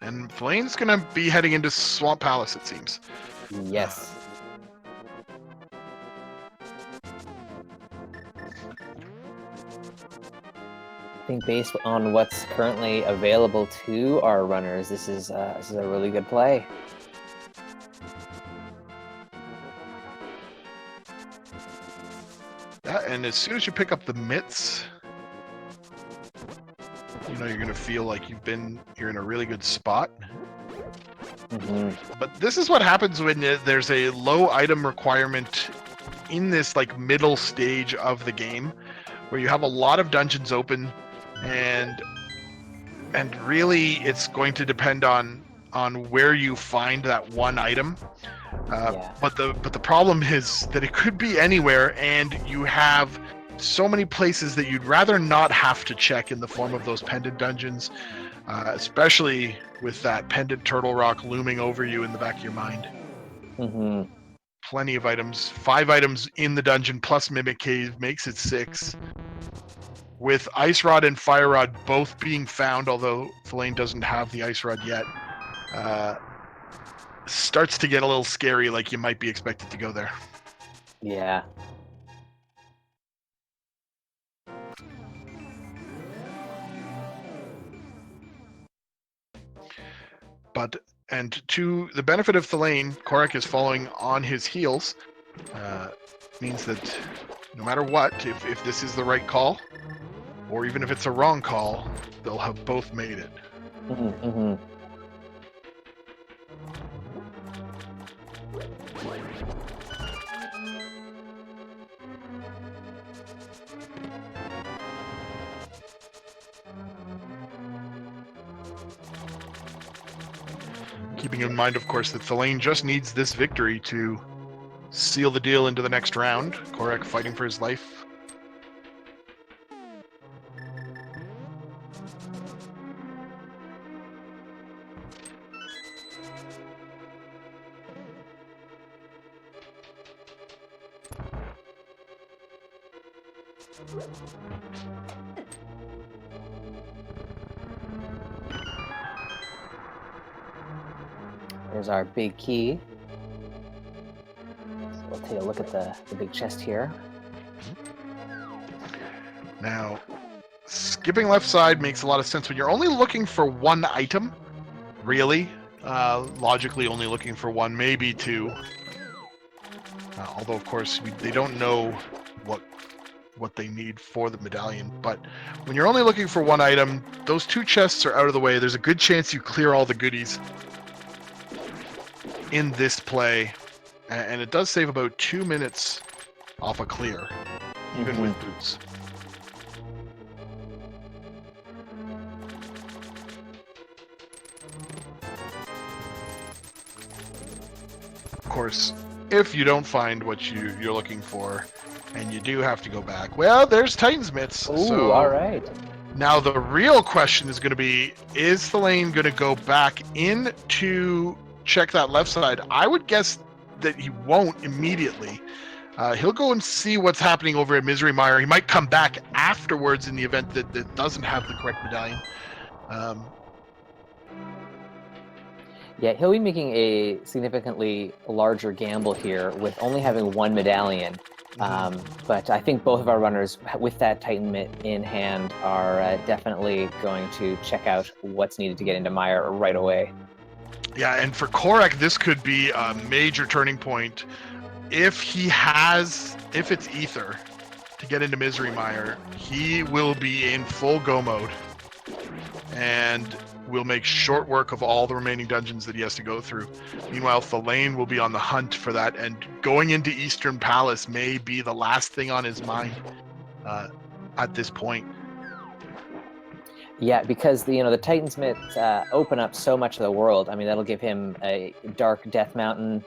And Thalane's going to be heading into Swamp Palace, it seems. Yes. I think based on what's currently available to our runners, this is a really good play. Yeah, and as soon as you pick up the mitts, you know you're going to feel like you're in a really good spot. Mm-hmm. But this is what happens when there's a low item requirement in this like middle stage of the game, where you have a lot of dungeons open, and really it's going to depend on where you find that one item. Yeah. But the problem is that it could be anywhere, and you have so many places that you'd rather not have to check in the form of those pendant dungeons, especially with that pendant turtle rock looming over you in the back of your mind. Mm-hmm. Plenty of items. 5 items in the dungeon plus Mimic Cave makes it 6. With Ice Rod and Fire Rod both being found, although Thalane doesn't have the Ice Rod yet, starts to get a little scary, like you might be expected to go there. Yeah. And to the benefit of Thalane, Kohrek is following on his heels. Means that no matter what, if this is the right call, or even if it's a wrong call, they'll have both made it. Mm-hmm. Mm-hmm. Keeping in mind, of course, that Thalane just needs this victory to seal the deal into the next round. Kohrek fighting for his life. There's our big key. So we'll take a look at the big chest here. Now, skipping left side makes a lot of sense when you're only looking for one item, really. Logically only looking for one, maybe 2. Although, of course, they don't know what they need for the medallion. But when you're only looking for one item, those 2 chests are out of the way. There's a good chance you clear all the goodies in this play. And it does save about 2 minutes off a clear, even with boots. Of course, if you don't find what you're looking for, and you do have to go back, well, there's Titan's Mitts. Ooh, so all right. Now the real question is going to be: is Thalane going to go back in to check that left side? I would guess that he won't immediately. He'll go and see what's happening over at Misery Mire. He might come back afterwards in the event that doesn't have the correct medallion. Yeah, he'll be making a significantly larger gamble here with only having one medallion. But I think both of our runners, with that Titan mitt in hand, are definitely going to check out what's needed to get into Mire right away. Yeah, and for Kohrek, this could be a major turning point. If it's Ether to get into Misery Mire, he will be in full go mode. And will make short work of all the remaining dungeons that he has to go through. Meanwhile, Thalane will be on the hunt for that, and going into Eastern Palace may be the last thing on his mind at this point. Yeah, because the Titan's Mitt open up so much of the world. I mean, that'll give him a Dark Death Mountain.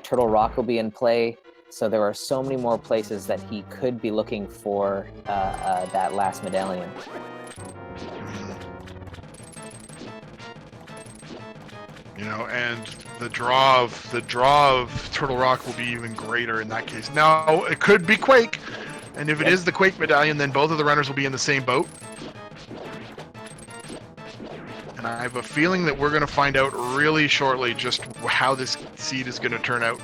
Turtle Rock will be in play. So there are so many more places that he could be looking for that last medallion. And the draw of Turtle Rock will be even greater in that case. Now, it could be Quake, and if it is the Quake medallion, then both of the runners will be in the same boat. And I have a feeling that we're going to find out really shortly just how this seed is going to turn out.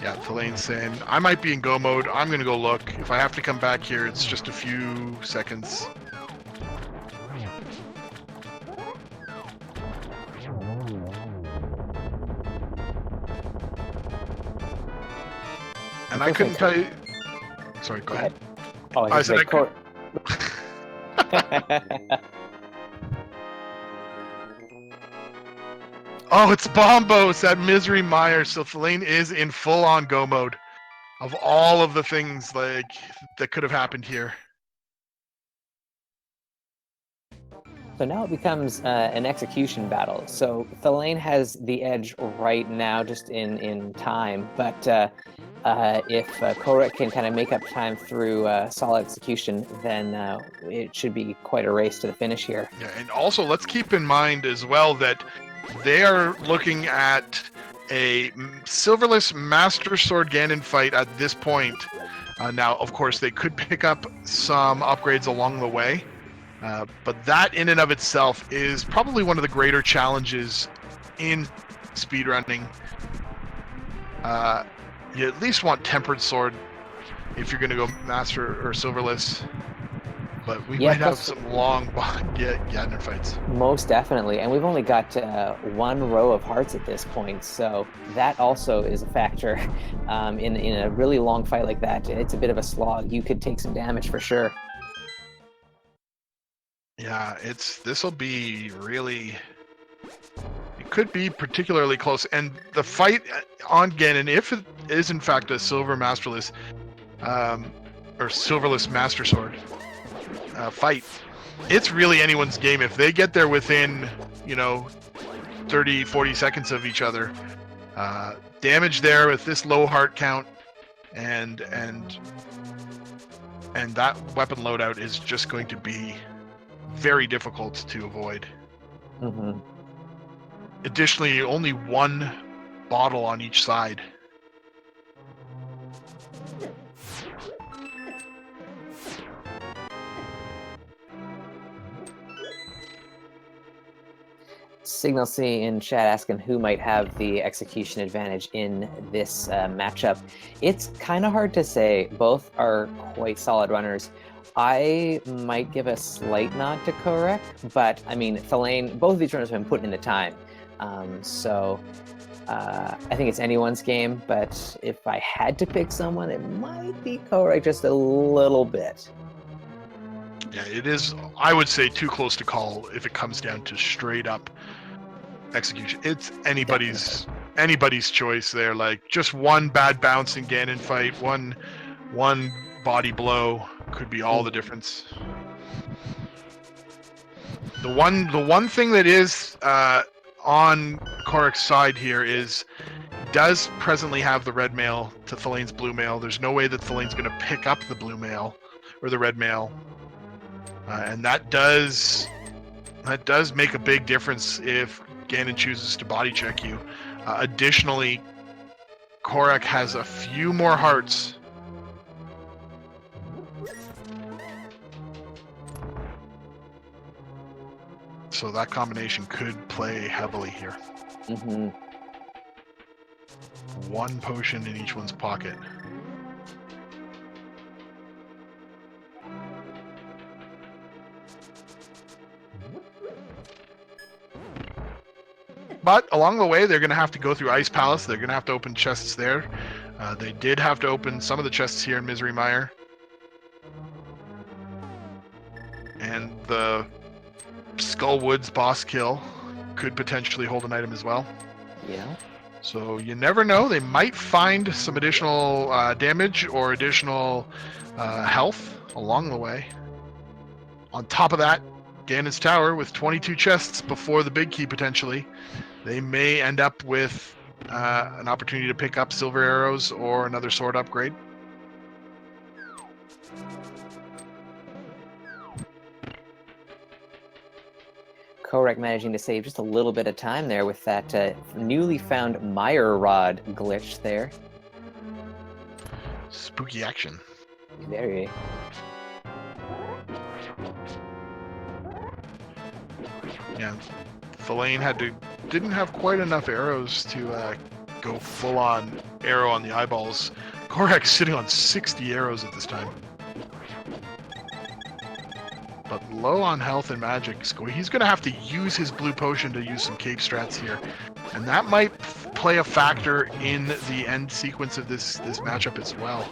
Yeah, Thalane's saying, I might be in go mode. I'm going to go look. If I have to come back here, it's just a few seconds. And I couldn't tell you... Sorry, go ahead. Oh, I said Oh, it's Bombos at Misery Mire, so Thalane is in full-on go mode of all of the things that could have happened here. So now it becomes an execution battle. So Thalane has the edge right now, just in time. But if Kohrek can kind of make up time through solid execution, then it should be quite a race to the finish here. Yeah, and also let's keep in mind as well that they are looking at a silverless Master Sword Ganon fight at this point. Now, of course, they could pick up some upgrades along the way. But that in and of itself is probably one of the greater challenges in speedrunning. You at least want Tempered Sword if you're going to go Master or Silverless. But we might have some long Ganon fights. Most definitely. And we've only got one row of hearts at this point. So that also is a factor in a really long fight like that. It's a bit of a slog. You could take some damage for sure. Yeah, this will be really... It could be particularly close. And the fight on Ganon, if it is in fact a Silver Masterless, or Silverless Master Sword fight, it's really anyone's game. If they get there within, 30, 40 seconds of each other, damage there with this low heart count, and that weapon loadout is just going to be very difficult to avoid. Mm-hmm. Additionally, only one bottle on each side. Signal C in chat asking who might have the execution advantage in this matchup. It's kind of hard to say. Both are quite solid runners. I might give a slight nod to Kohrek, but I mean, Thalane, both of these runners have been putting in the time. So I think it's anyone's game, but if I had to pick someone, it might be Kohrek just a little bit. Yeah, it is, I would say, too close to call if it comes down to straight up execution. It's anybody's choice there. Like, just one bad bounce in Ganon fight, one body blow could be all the difference. The one thing that is on Kohrek's side here is does presently have the red mail to Thalane's blue mail. There's no way that Thalane's going to pick up the blue mail or the red mail, and that does make a big difference if Ganon chooses to body check you. Additionally, Kohrek has a few more hearts. So that combination could play heavily here. Mm-hmm. One potion in each one's pocket. But along the way, they're going to have to go through Ice Palace. They're going to have to open chests there. They did have to open some of the chests here in Misery Mire. And the Skull Woods boss kill could potentially hold an item as well. Yeah. So you never know. They might find some additional damage or additional health along the way. On top of that, Ganon's Tower with 22 chests before the big key potentially. They may end up with an opportunity to pick up silver arrows or another sword upgrade. Kohrek managing to save just a little bit of time there with that newly found Mire Rod glitch there. Spooky action. Very. Yeah, Thalane didn't have quite enough arrows to go full on arrow on the eyeballs. Kohrek's sitting on 60 arrows at this time. But low on health and magic. So he's going to have to use his blue potion to use some cape strats here. And that might play a factor in the end sequence of this matchup as well.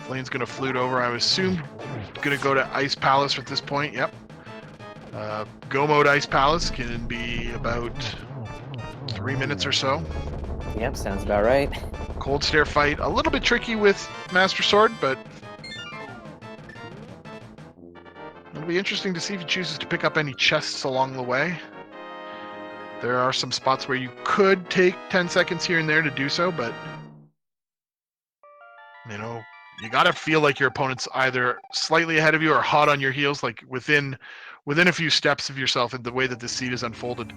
Flane's going to flute over. I would assume going to go to Ice Palace at this point. Yep. Go mode Ice Palace can be about 3 minutes or so. Yep, sounds about right. Cold Stare fight, a little bit tricky with Master Sword, but it'll be interesting to see if he chooses to pick up any chests along the way. There are some spots where you could take 10 seconds here and there to do so, but you know, you gotta feel like your opponent's either slightly ahead of you or hot on your heels, like within a few steps of yourself in the way that this seed is unfolded.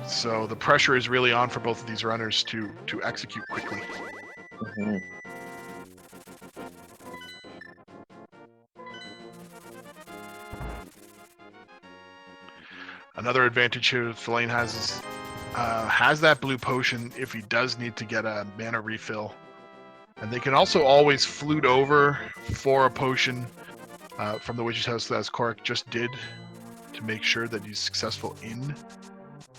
So the pressure is really on for both of these runners to execute quickly. Mm-hmm. Another advantage here Thalane has is has that blue potion if he does need to get a mana refill. And they can also always flute over for a potion from the Witch's House, as Kohrek just did, to make sure that he's successful in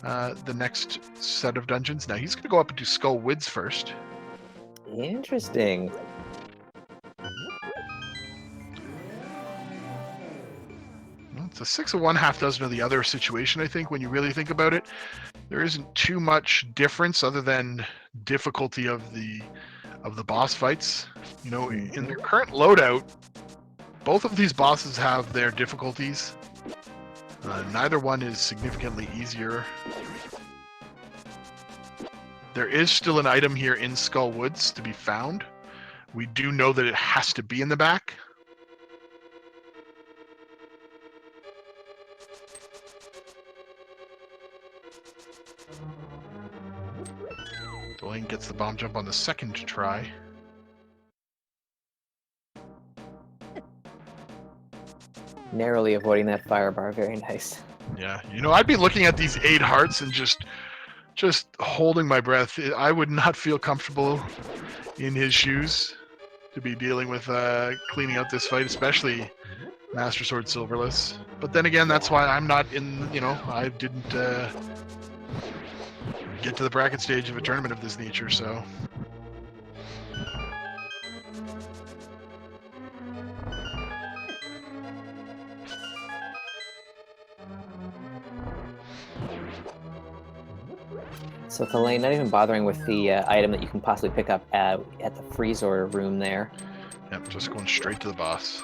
the next set of dungeons. Now he's going to go up and do Skull Woods first. Interesting. It's a 6 of one, half dozen of the other situation, I think, when you really think about it. There isn't too much difference other than difficulty of the boss fights. You know, in their current loadout, both of these bosses have their difficulties. Neither one is significantly easier. There is still an item here in Skull Woods to be found. We do know that it has to be in the back. Thalane gets the bomb jump on the second try. Narrowly avoiding that fire bar. Very nice. Yeah, you know, I'd be looking at these 8 hearts and just holding my breath. I would not feel comfortable in his shoes to be dealing with cleaning out this fight, especially Master Sword Silverless. But then again, that's why I'm not in, you know, I didn't get to the bracket stage of a tournament of this nature, so. So Thalane, not even bothering with the item that you can possibly pick up at the freezer room there. Yeah, Yep, just going straight to the boss.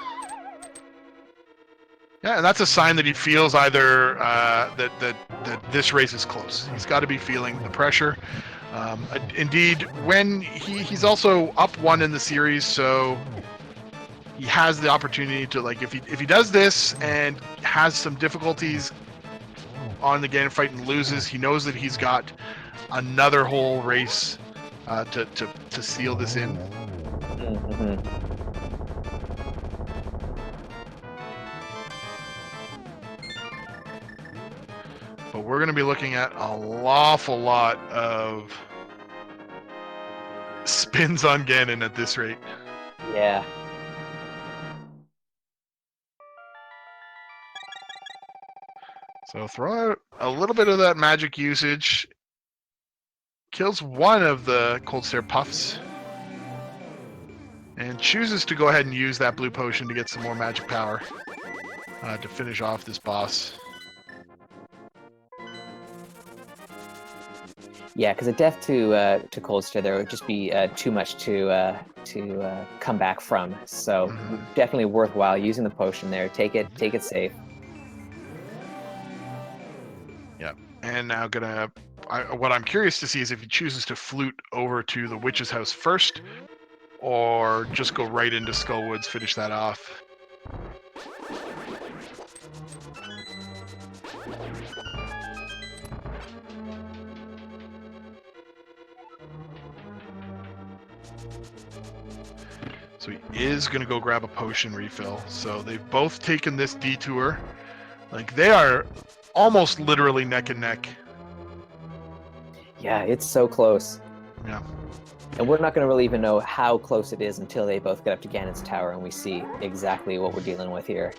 Yeah, and that's a sign that he feels either that this race is close. He's got to be feeling the pressure. Indeed, when he's also up 1 in the series, so he has the opportunity to, like, if he does this and has some difficulties on the Ganon fight and loses, he knows that he's got another whole race to seal this in. Mm-hmm. But we're going to be looking at an awful lot of spins on Ganon at this rate. Yeah. So throw out a little bit of that magic usage. Kills one of the Cold Stare Puffs. And chooses to go ahead and use that blue potion to get some more magic power to finish off this boss. Yeah, because a death to Cold Stare there would just be too much to come back from. So definitely worthwhile using the potion there. Take it safe. Yeah, and now what I'm curious to see is if he chooses to flute over to the witch's house first, or just go right into Skullwoods, finish that off. So he is going to go grab a potion refill. So they've both taken this detour. Like, they are almost literally neck and neck. Yeah, it's so close. Yeah. And we're not going to really even know how close it is until they both get up to Ganon's tower and we see exactly what we're dealing with here.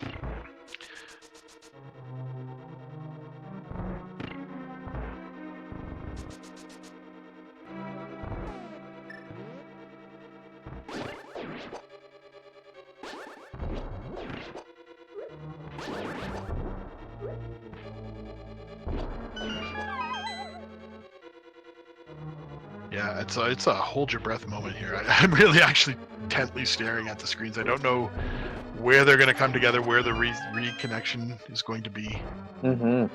Yeah, it's a hold your breath moment here. I'm really actually intently staring at the screens. I don't know where they're going to come together, where the reconnection is going to be. Mm-hmm.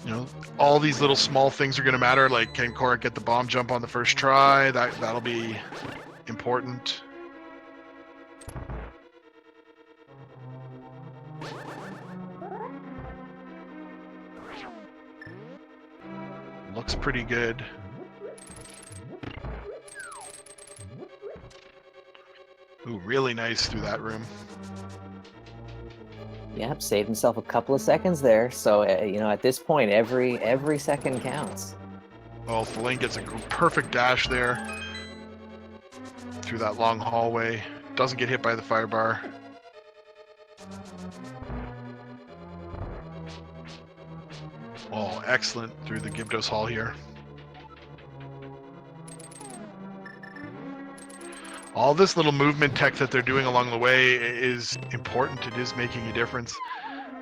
You know, all these little small things are going to matter. Like, can Kohrek get the bomb jump on the first try? That'll be important. Looks pretty good. Ooh, really nice through that room. Yep, saved himself a couple of seconds there. So, at this point, every second counts. Well, thalane gets a perfect dash there through that long hallway. Doesn't get hit by the fire bar. Oh, excellent through the Gyptos Hall here. All this little movement tech that they're doing along the way is important. It is making a difference.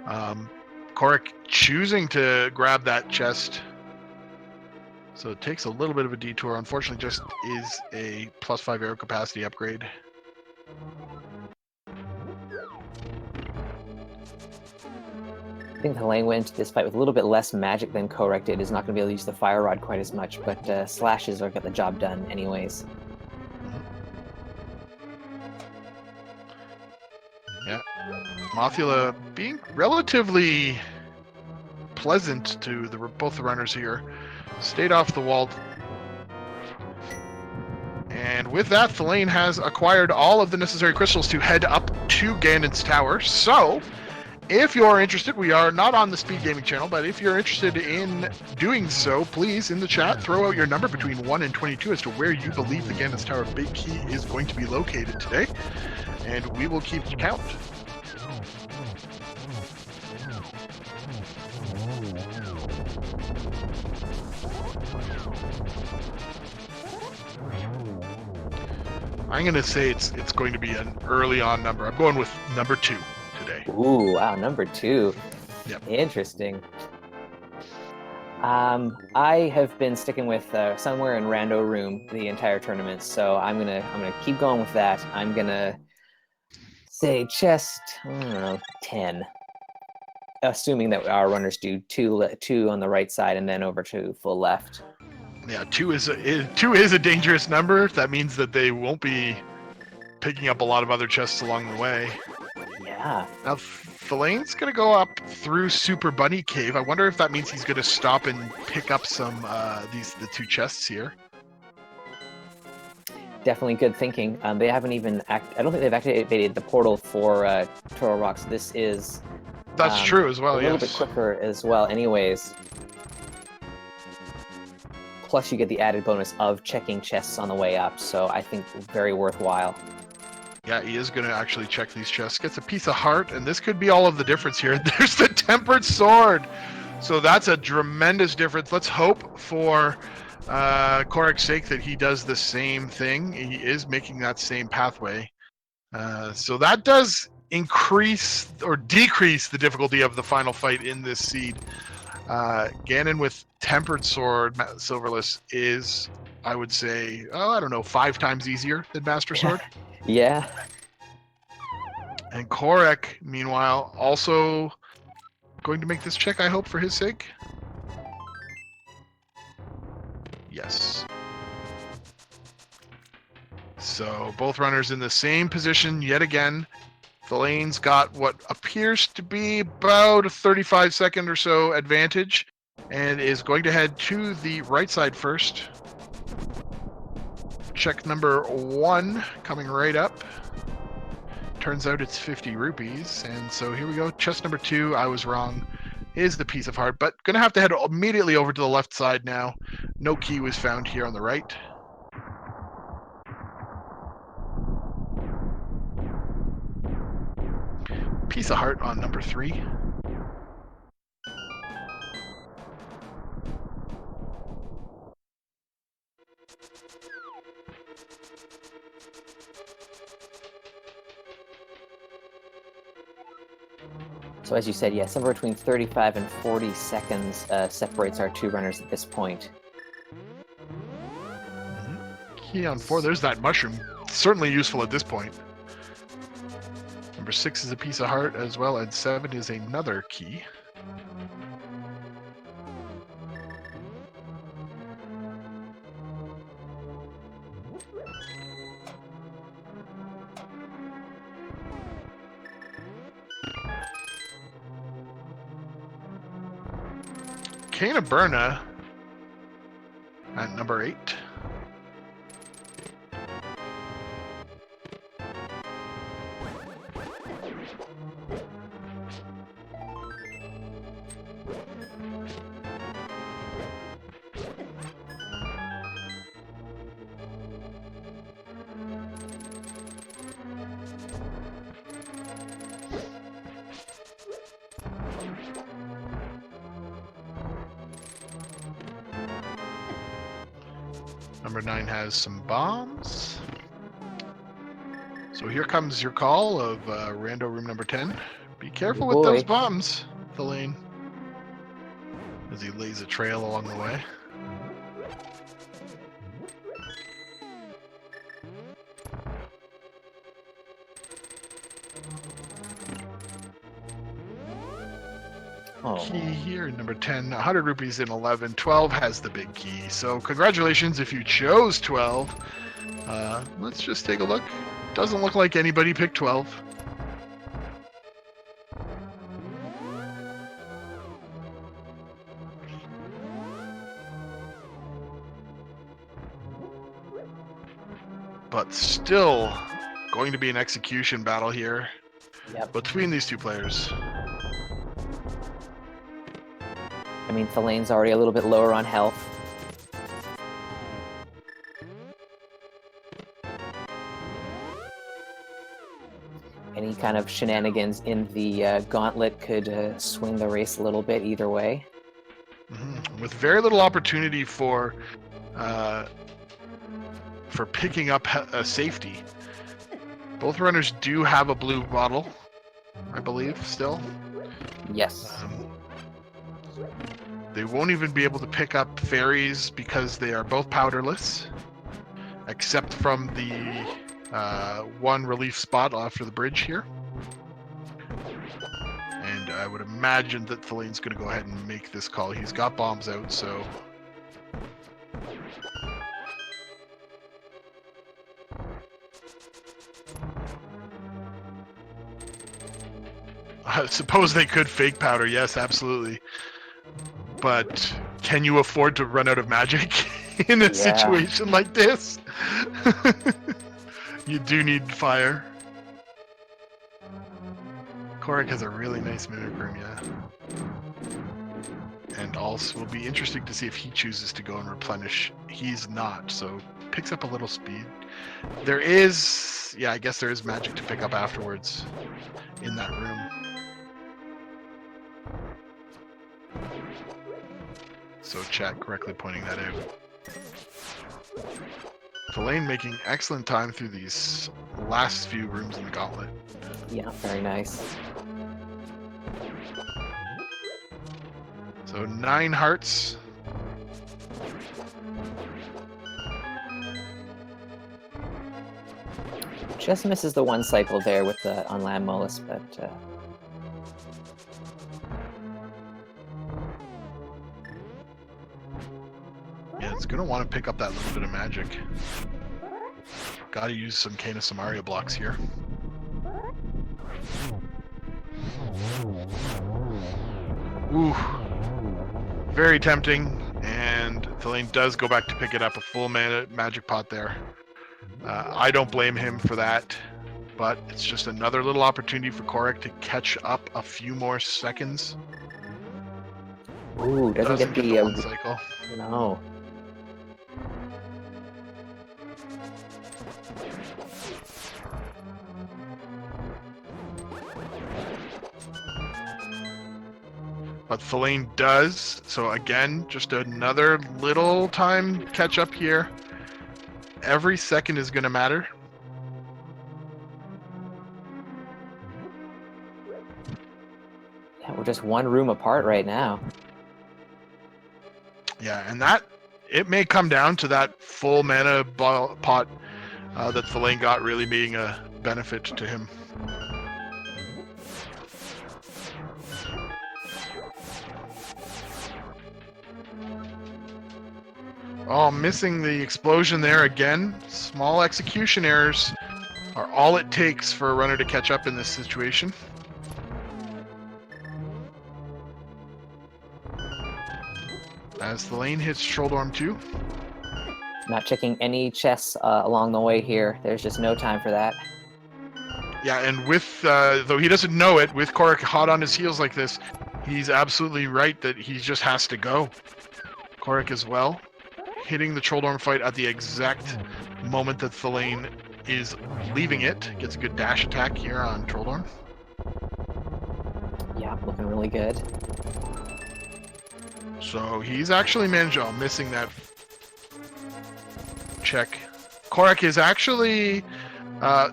Kohrek choosing to grab that chest. So it takes a little bit of a detour. Unfortunately, just is a +5 arrow capacity upgrade. I think thalane went into this fight with a little bit less magic than Kohrek did. Is not going to be able to use the fire rod quite as much, but slashes are get the job done anyways. Yeah, Mothula being relatively pleasant to both the runners here. Stayed off the wall. And with that, thalane has acquired all of the necessary crystals to head up to Ganon's tower. So, if you're interested, we are not on the Speed Gaming channel, but if you're interested in doing so, please, in the chat, throw out your number between 1 and 22 as to where you believe the Ganon's Tower Big Key is going to be located today, and we will keep count. I'm going to say it's going to be an early on number. I'm going with number 2 today. Ooh, wow, number 2. Yep. Interesting. I have been sticking with somewhere in Rando Room the entire tournament, so I'm gonna keep going with that. I'm gonna say chest, I don't know, 10. Assuming that our runners do two on the right side and then over to full left. Yeah, two is a dangerous number. That means that they won't be picking up a lot of other chests along the way. Yeah. Now, Thalane's going to go up through Super Bunny Cave. I wonder if that means he's going to stop and pick up some the two chests here. Definitely good thinking. They haven't even I don't think they've activated the portal for Turtle Rocks. This is That's true as well. a little yes. bit quicker as well. Anyways. Plus, you get the added bonus of checking chests on the way up, so I think very worthwhile. Yeah, he is going to actually check these chests. Gets a piece of heart, and this could be all of the difference here. There's the Tempered Sword. So that's a tremendous difference. Let's hope for Kohrek's sake that he does the same thing. He is making that same pathway. So that does increase or decrease the difficulty of the final fight in this seed. Ganon with Tempered Sword, Silverless, is, I would say, I don't know, 5 times easier than Master Sword. Yeah. And Kohrek, meanwhile, also going to make this check, I hope, for his sake. Yes. So both runners in the same position yet again. Thalane's got what appears to be about a 35-second or so advantage and is going to head to the right side first. Check number 1 coming right up. Turns out it's 50 rupees, and so here we go. Chest number 2, I was wrong, is the piece of heart, but gonna have to head immediately over to the left side now. No key was found here on the right. Piece of heart on number 3. So as you said, yeah, somewhere between 35 and 40 seconds separates our two runners at this point. Key on 4. There's that mushroom. Certainly useful at this point. Number 6 is a piece of heart as well, and 7 is another key. Cane of Burna at number 8. Number 9 has some bombs. So here comes your call of Rando Room number 10. Be careful with those bombs, Thalane. As he lays a trail along the way. Key here, number 10, 100 rupees in 11. 12 has the big key. So congratulations if you chose 12. Let's just take a look. Doesn't look like anybody picked 12. But still going to be an execution battle here between these two players. I mean, Thalane's already a little bit lower on health. Any kind of shenanigans in the gauntlet could swing the race a little bit either way. Mm-hmm. With very little opportunity for picking up a safety. Both runners do have a blue bottle, I believe, still. Yes. They won't even be able to pick up fairies because they are both powderless, except from the one relief spot after the bridge here. And I would imagine that Thalane's going to go ahead and make this call. He's got bombs out, so... I suppose they could fake powder, yes, absolutely. But can you afford to run out of magic in a situation like this? You do need fire. Kohrek has a really nice mimic room, yeah. And also will be interesting to see if he chooses to go and replenish. He's not, so picks up a little speed. There is, yeah, I guess there is magic to pick up afterwards in that room. So chat correctly pointing that out. Thalane making excellent time through these last few rooms in the gauntlet. Yeah, very nice. So 9 hearts. Just misses the one cycle there with the on land molus, but yeah, it's gonna want to pick up that little bit of magic. Gotta use some Kana Samaria blocks here. Ooh. Very tempting, and Thalane does go back to pick it up, a full mana magic pot there. I don't blame him for that, but it's just another little opportunity for Kohrek to catch up a few more seconds. ooh, doesn't get the one cycle. No. But Thalane does, so again, just another little time catch up here. Every second is going to matter. Yeah, we're just one room apart right now. Yeah, and that, it may come down to that full mana pot that Thalane got really being a benefit to him. Oh, missing the explosion there again. Small execution errors are all it takes for a runner to catch up in this situation. As Thalane hits Trolldorm 2. Not checking any chests along the way here. There's just no time for that. Yeah, and with, though he doesn't know it, with Kohrek hot on his heels like this, he's absolutely right that he just has to go. Kohrek as well, hitting the Trolldorm fight at the exact moment that Thalane is leaving it. Gets a good dash attack here on Trolldorm. Yeah, looking really good. So he's actually managed, oh, missing that check. Kohrek is actually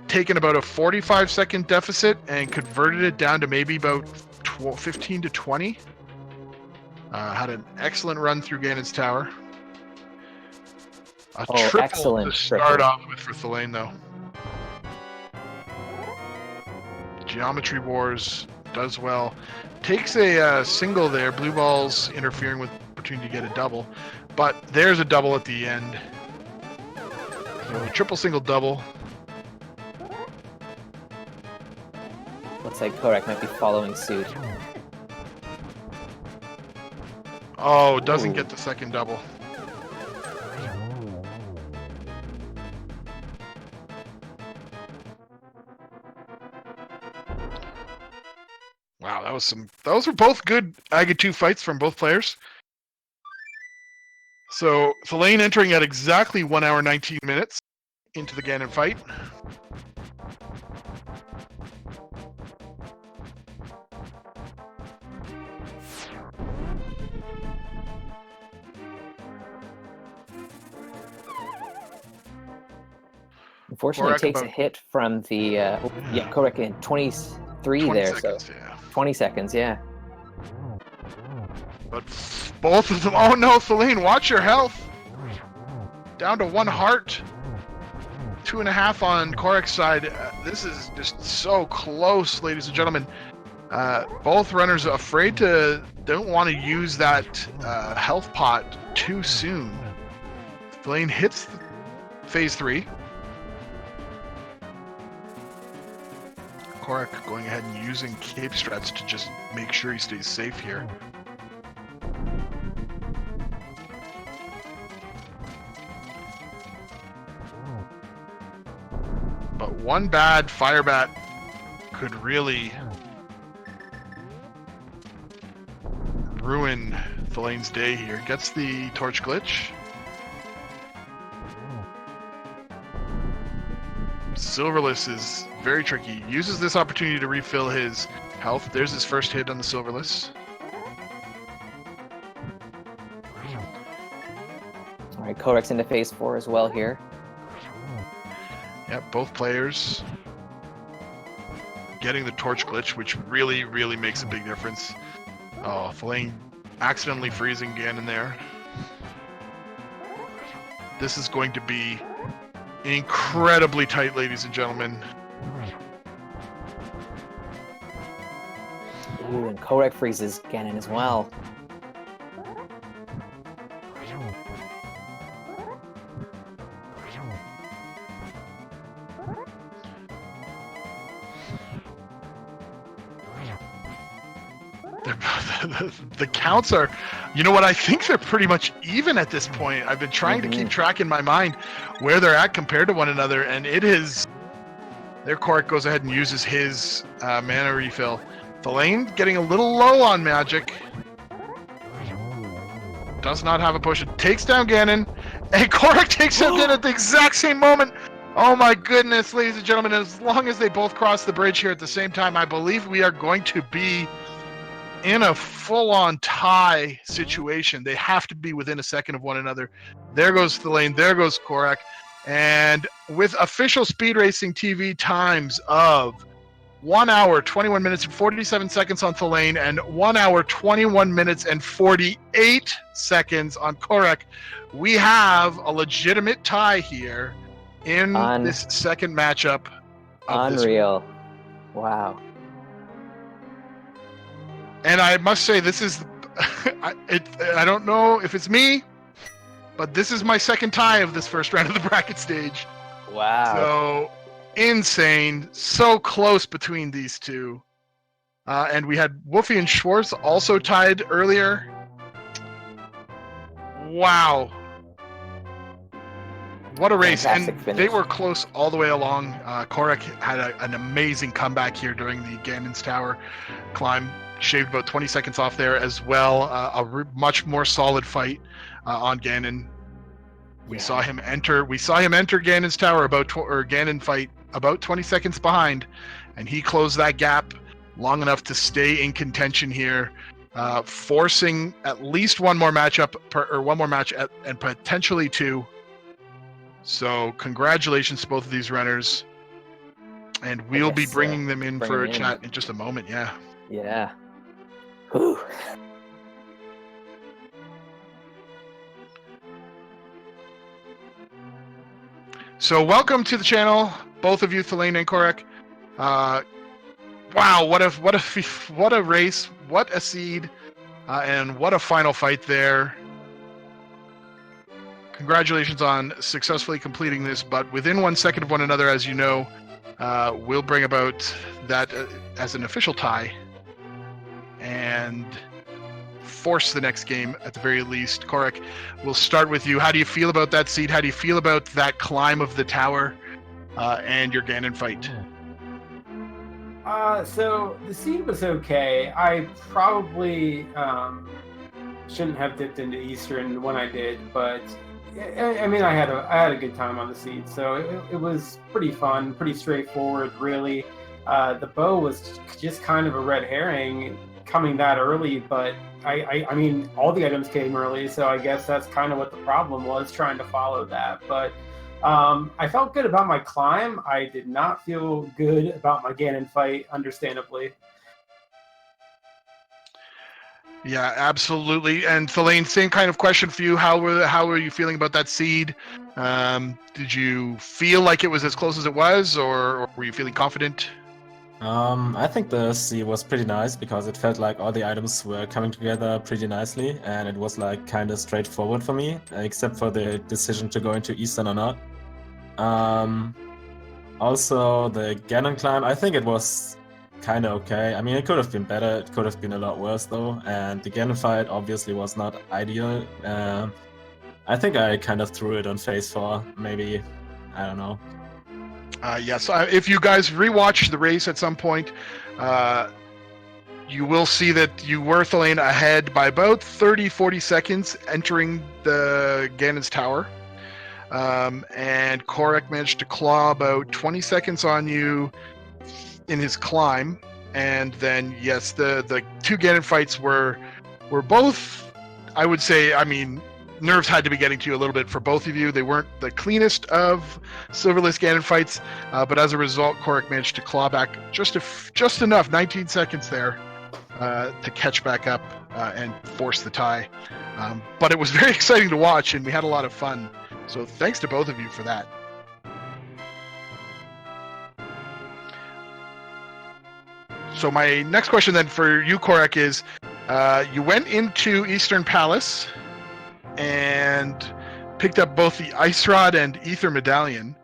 taken about a 45-second deficit and converted it down to maybe about 15 to 20. Had an excellent run through Ganon's Tower. A triple excellent to start off with for Thalane, though. Geometry Wars does well. Takes a single there. Blue ball's interfering with opportunity to get a double. But there's a double at the end. So triple, single, double. Looks like Kohrek might be following suit. Oh, doesn't get the second double. Wow, those were both good Aga 2 fights from both players. So Thalane entering at exactly 1 hour 19 minutes into the Ganon fight. Unfortunately, Kohrek takes a about- hit from the yeah, Kohrek in 23 20 there, seconds, so yeah. 20 seconds, yeah. But both of them. Oh no, Thalane, watch your health. Down to 1 heart. 2.5 on Kohrek's side. This is just so close, ladies and gentlemen. Both runners afraid to, don't want to use that health pot too soon. Thalane hits phase 3. Kohrek going ahead and using cape strats to just make sure he stays safe here. But one bad fire bat could really ruin Thalane's day here. Gets the torch glitch. Silverless is very tricky. Uses this opportunity to refill his health. There's his first hit on the Silverless. All right, Kohrek's into phase 4 as well here. Yep, both players getting the torch glitch, which really, really makes a big difference. Oh, Thalane accidentally freezing Ganon there. This is going to be incredibly tight, ladies and gentlemen. Ooh, and Kohrek freezes Ganon as well. The counts are, you know what, I think they're pretty much even at this point. I've been trying to keep track in my mind where they're at compared to one another, and it is, their Kohrek goes ahead and uses his mana refill. Thalane getting a little low on magic. Does not have a potion. Takes down Ganon, and Kohrek takes out Ganon at the exact same moment. Oh my goodness, ladies and gentlemen, as long as they both cross the bridge here at the same time, I believe we are going to be in a full-on tie situation. They have to be within a second of one another. There goes Thalane, there goes Kohrek. And with official Speed Racing TV times of 1 hour, 21 minutes and 47 seconds on Thalane and 1 hour, 21 minutes and 48 seconds on Kohrek, we have a legitimate tie here in this second matchup. Unreal. Wow. And I must say, this is, I don't know if it's me, but this is my second tie of this first round of the bracket stage. Wow. So insane. So close between these two. And we had Wolfie and Schwartz also tied earlier. Wow. What a race. Fantastic And finish. they were close all the way along. Kohrek had an amazing comeback here during the Ganon's Tower climb. Shaved about 20 seconds off there as well. Much more solid fight on Ganon. We saw him enter Ganon's Tower Ganon fight about 20 seconds behind, and he closed that gap long enough to stay in contention here, forcing at least one more match and potentially 2. So congratulations to both of these runners, and we'll be bringing them in for a chat in just a moment. Yeah. Yeah. Whew. So welcome to the channel, both of you, Thalane and Kohrek. Wow, what a race, what a seed, and what a final fight there. Congratulations on successfully completing this, but within 1 second of one another, as you know, we'll bring about that as an official tie and force the next game at the very least. Kohrek, we'll start with you. How do you feel about that seed? How do you feel about that climb of the tower and your Ganon fight? So the seed was okay. I probably shouldn't have dipped into Eastern when I did, but I mean, I had a good time on the seed, so it was pretty fun, pretty straightforward, really. The bow was just kind of a red herring coming that early, but I mean, all the items came early, so I guess that's kind of what the problem was, trying to follow that. But I felt good about my climb. I did not feel good about my Ganon fight, understandably. Yeah, absolutely. And Thalane, same kind of question for you. How were you feeling about that seed? Did you feel like it was as close as it was, or were you feeling confident? I think the sea was pretty nice because it felt like all the items were coming together pretty nicely, and it was like kind of straightforward for me, except for the decision to go into Eastern or not. Um, Also, the Ganon climb, I think it was kind of okay. I mean, it could have been better. It could have been a lot worse though. And the Ganon fight obviously was not ideal. I think I kind of threw it on phase 4. Maybe, I don't know. Yes, if you guys rewatch the race at some point, you will see that you were Thalane ahead by about 30, 40 seconds entering the Ganon's tower. And Kohrek managed to claw about 20 seconds on you in his climb. And then, yes, the two Ganon fights were both, I would say, I mean, nerves had to be getting to you a little bit for both of you. They weren't the cleanest of Silverless Ganon fights, but as a result, Kohrek managed to claw back just enough, 19 seconds there, to catch back up and force the tie. But it was very exciting to watch, and we had a lot of fun. So thanks to both of you for that. So my next question then for you, Kohrek, is you went into Eastern Palace and picked up both the Ice Rod and Ether Medallion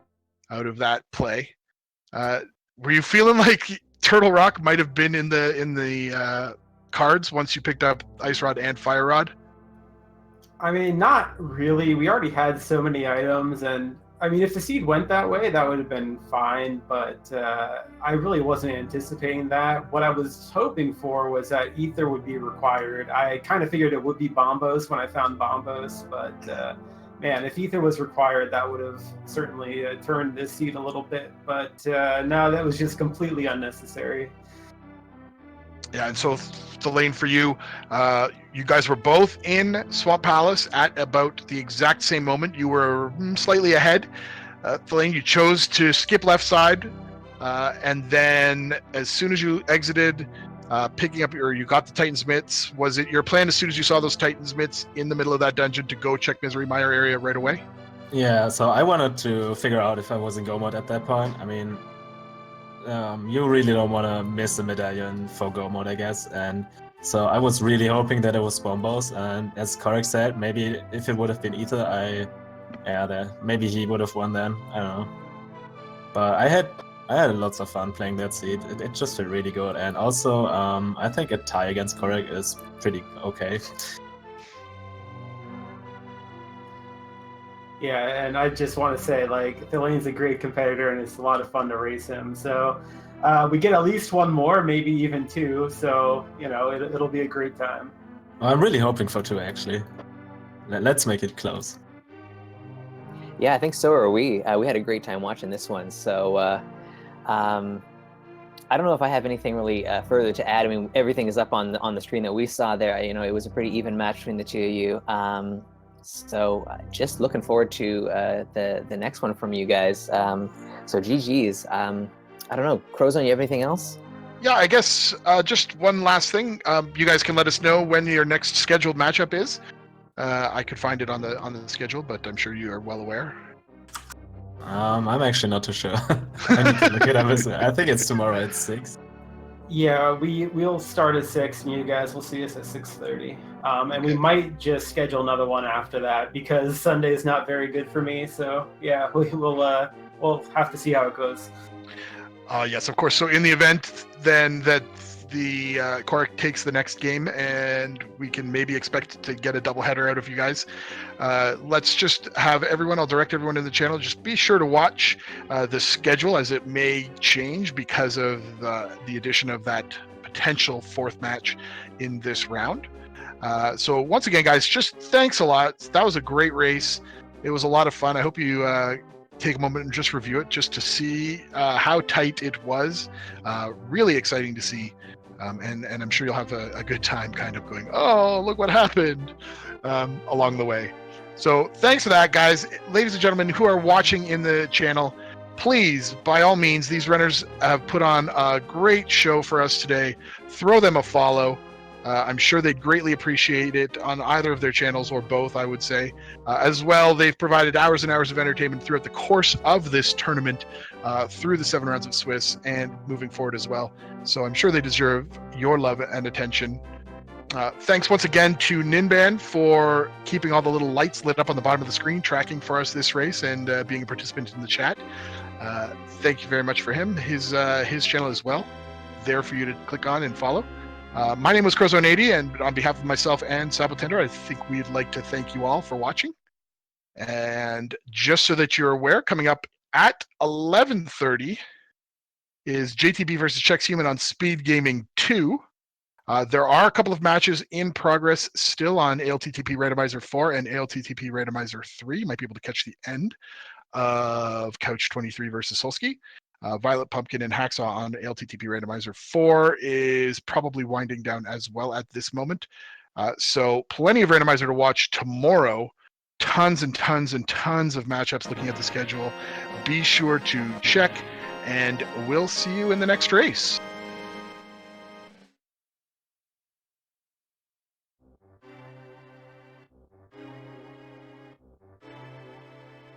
out of that play. Were you feeling like Turtle Rock might have been in the cards once you picked up Ice Rod and Fire Rod? I mean, not really. We already had so many items, and I mean, if the seed went that way, that would have been fine, but I really wasn't anticipating that. What I was hoping for was that Ether would be required. I kind of figured it would be Bombos when I found Bombos, but man, if Ether was required, that would have certainly turned this seed a little bit, but no, that was just completely unnecessary. Yeah, and so Thalane, for you, you guys were both in Swamp Palace at about the exact same moment. You were slightly ahead. Thalane, you chose to skip left side, and then as soon as you exited, picking up you got the Titan's Mitts. Was it your plan as soon as you saw those Titan's Mitts in the middle of that dungeon to go check Misery Mire area right away? Yeah, so I wanted to figure out if I was in Go mode at that point. I mean, you really don't want to miss a medallion for Go mode, I guess. And so I was really hoping that it was Bombos. And as Kohrek said, maybe if it would have been Ether, maybe he would have won then. I don't know. But I had lots of fun playing that seed. It just felt really good. And also, I think a tie against Kohrek is pretty okay. Yeah, and I just want to say, like, Thalane's a great competitor, and it's a lot of fun to race him. So we get at least one more, maybe even two. So, you know, it'll be a great time. I'm really hoping for two, actually. Let's make it close. Yeah, I think so are we. We had a great time watching this one. So I don't know if I have anything really further to add. I mean, everything is up on the screen that we saw there. You know, it was a pretty even match between the two of you. So just looking forward to the next one from you guys. So GG's. I don't know, Crozone, you have anything else? Yeah, I guess just one last thing. You guys can let us know when your next scheduled matchup is. I could find it on the schedule, but I'm sure you are well aware. I'm actually not too sure. I need to look it up. I think it's tomorrow at 6. Yeah, we'll start at 6, and you guys will see us at 6:30. And we might just schedule another one after that because Sunday is not very good for me. So yeah, we'll have to see how it goes. Yes, of course. So in the event then that the Kohrek takes the next game and we can maybe expect to get a doubleheader out of you guys, let's just have everyone, I'll direct everyone in the channel, just be sure to watch the schedule as it may change because of the addition of that potential 4th match in this round. So once again, guys, just thanks a lot. That was a great race. It was a lot of fun. I hope you take a moment and just review it just to see how tight it was. Really exciting to see. And I'm sure you'll have a good time kind of going, oh, look what happened along the way. So thanks for that, guys. Ladies and gentlemen who are watching in the channel, please, by all means, these runners have put on a great show for us today. Throw them a follow. I'm sure they'd greatly appreciate it on either of their channels, or both, I would say. As well, they've provided hours and hours of entertainment throughout the course of this tournament, through the 7 rounds of Swiss and moving forward as well. So I'm sure they deserve your love and attention. Thanks once again to Ninban for keeping all the little lights lit up on the bottom of the screen, tracking for us this race, and being a participant in the chat. Thank you very much for him. His channel as well, there for you to click on and follow. My name was Crozone80, and on behalf of myself and Sabotender, I think we'd like to thank you all for watching. And just so that you're aware, coming up at 11:30 is JTB versus Chex Human on Speed Gaming 2. There are a couple of matches in progress still on ALTTP Randomizer 4 and ALTTP Randomizer 3. You might be able to catch the end of Couch 23 versus Solsky. Violet Pumpkin and Hacksaw on ALTTP Randomizer 4 is probably winding down as well at this moment. So plenty of Randomizer to watch tomorrow. Tons and tons and tons of matchups looking at the schedule. Be sure to check, and we'll see you in the next race.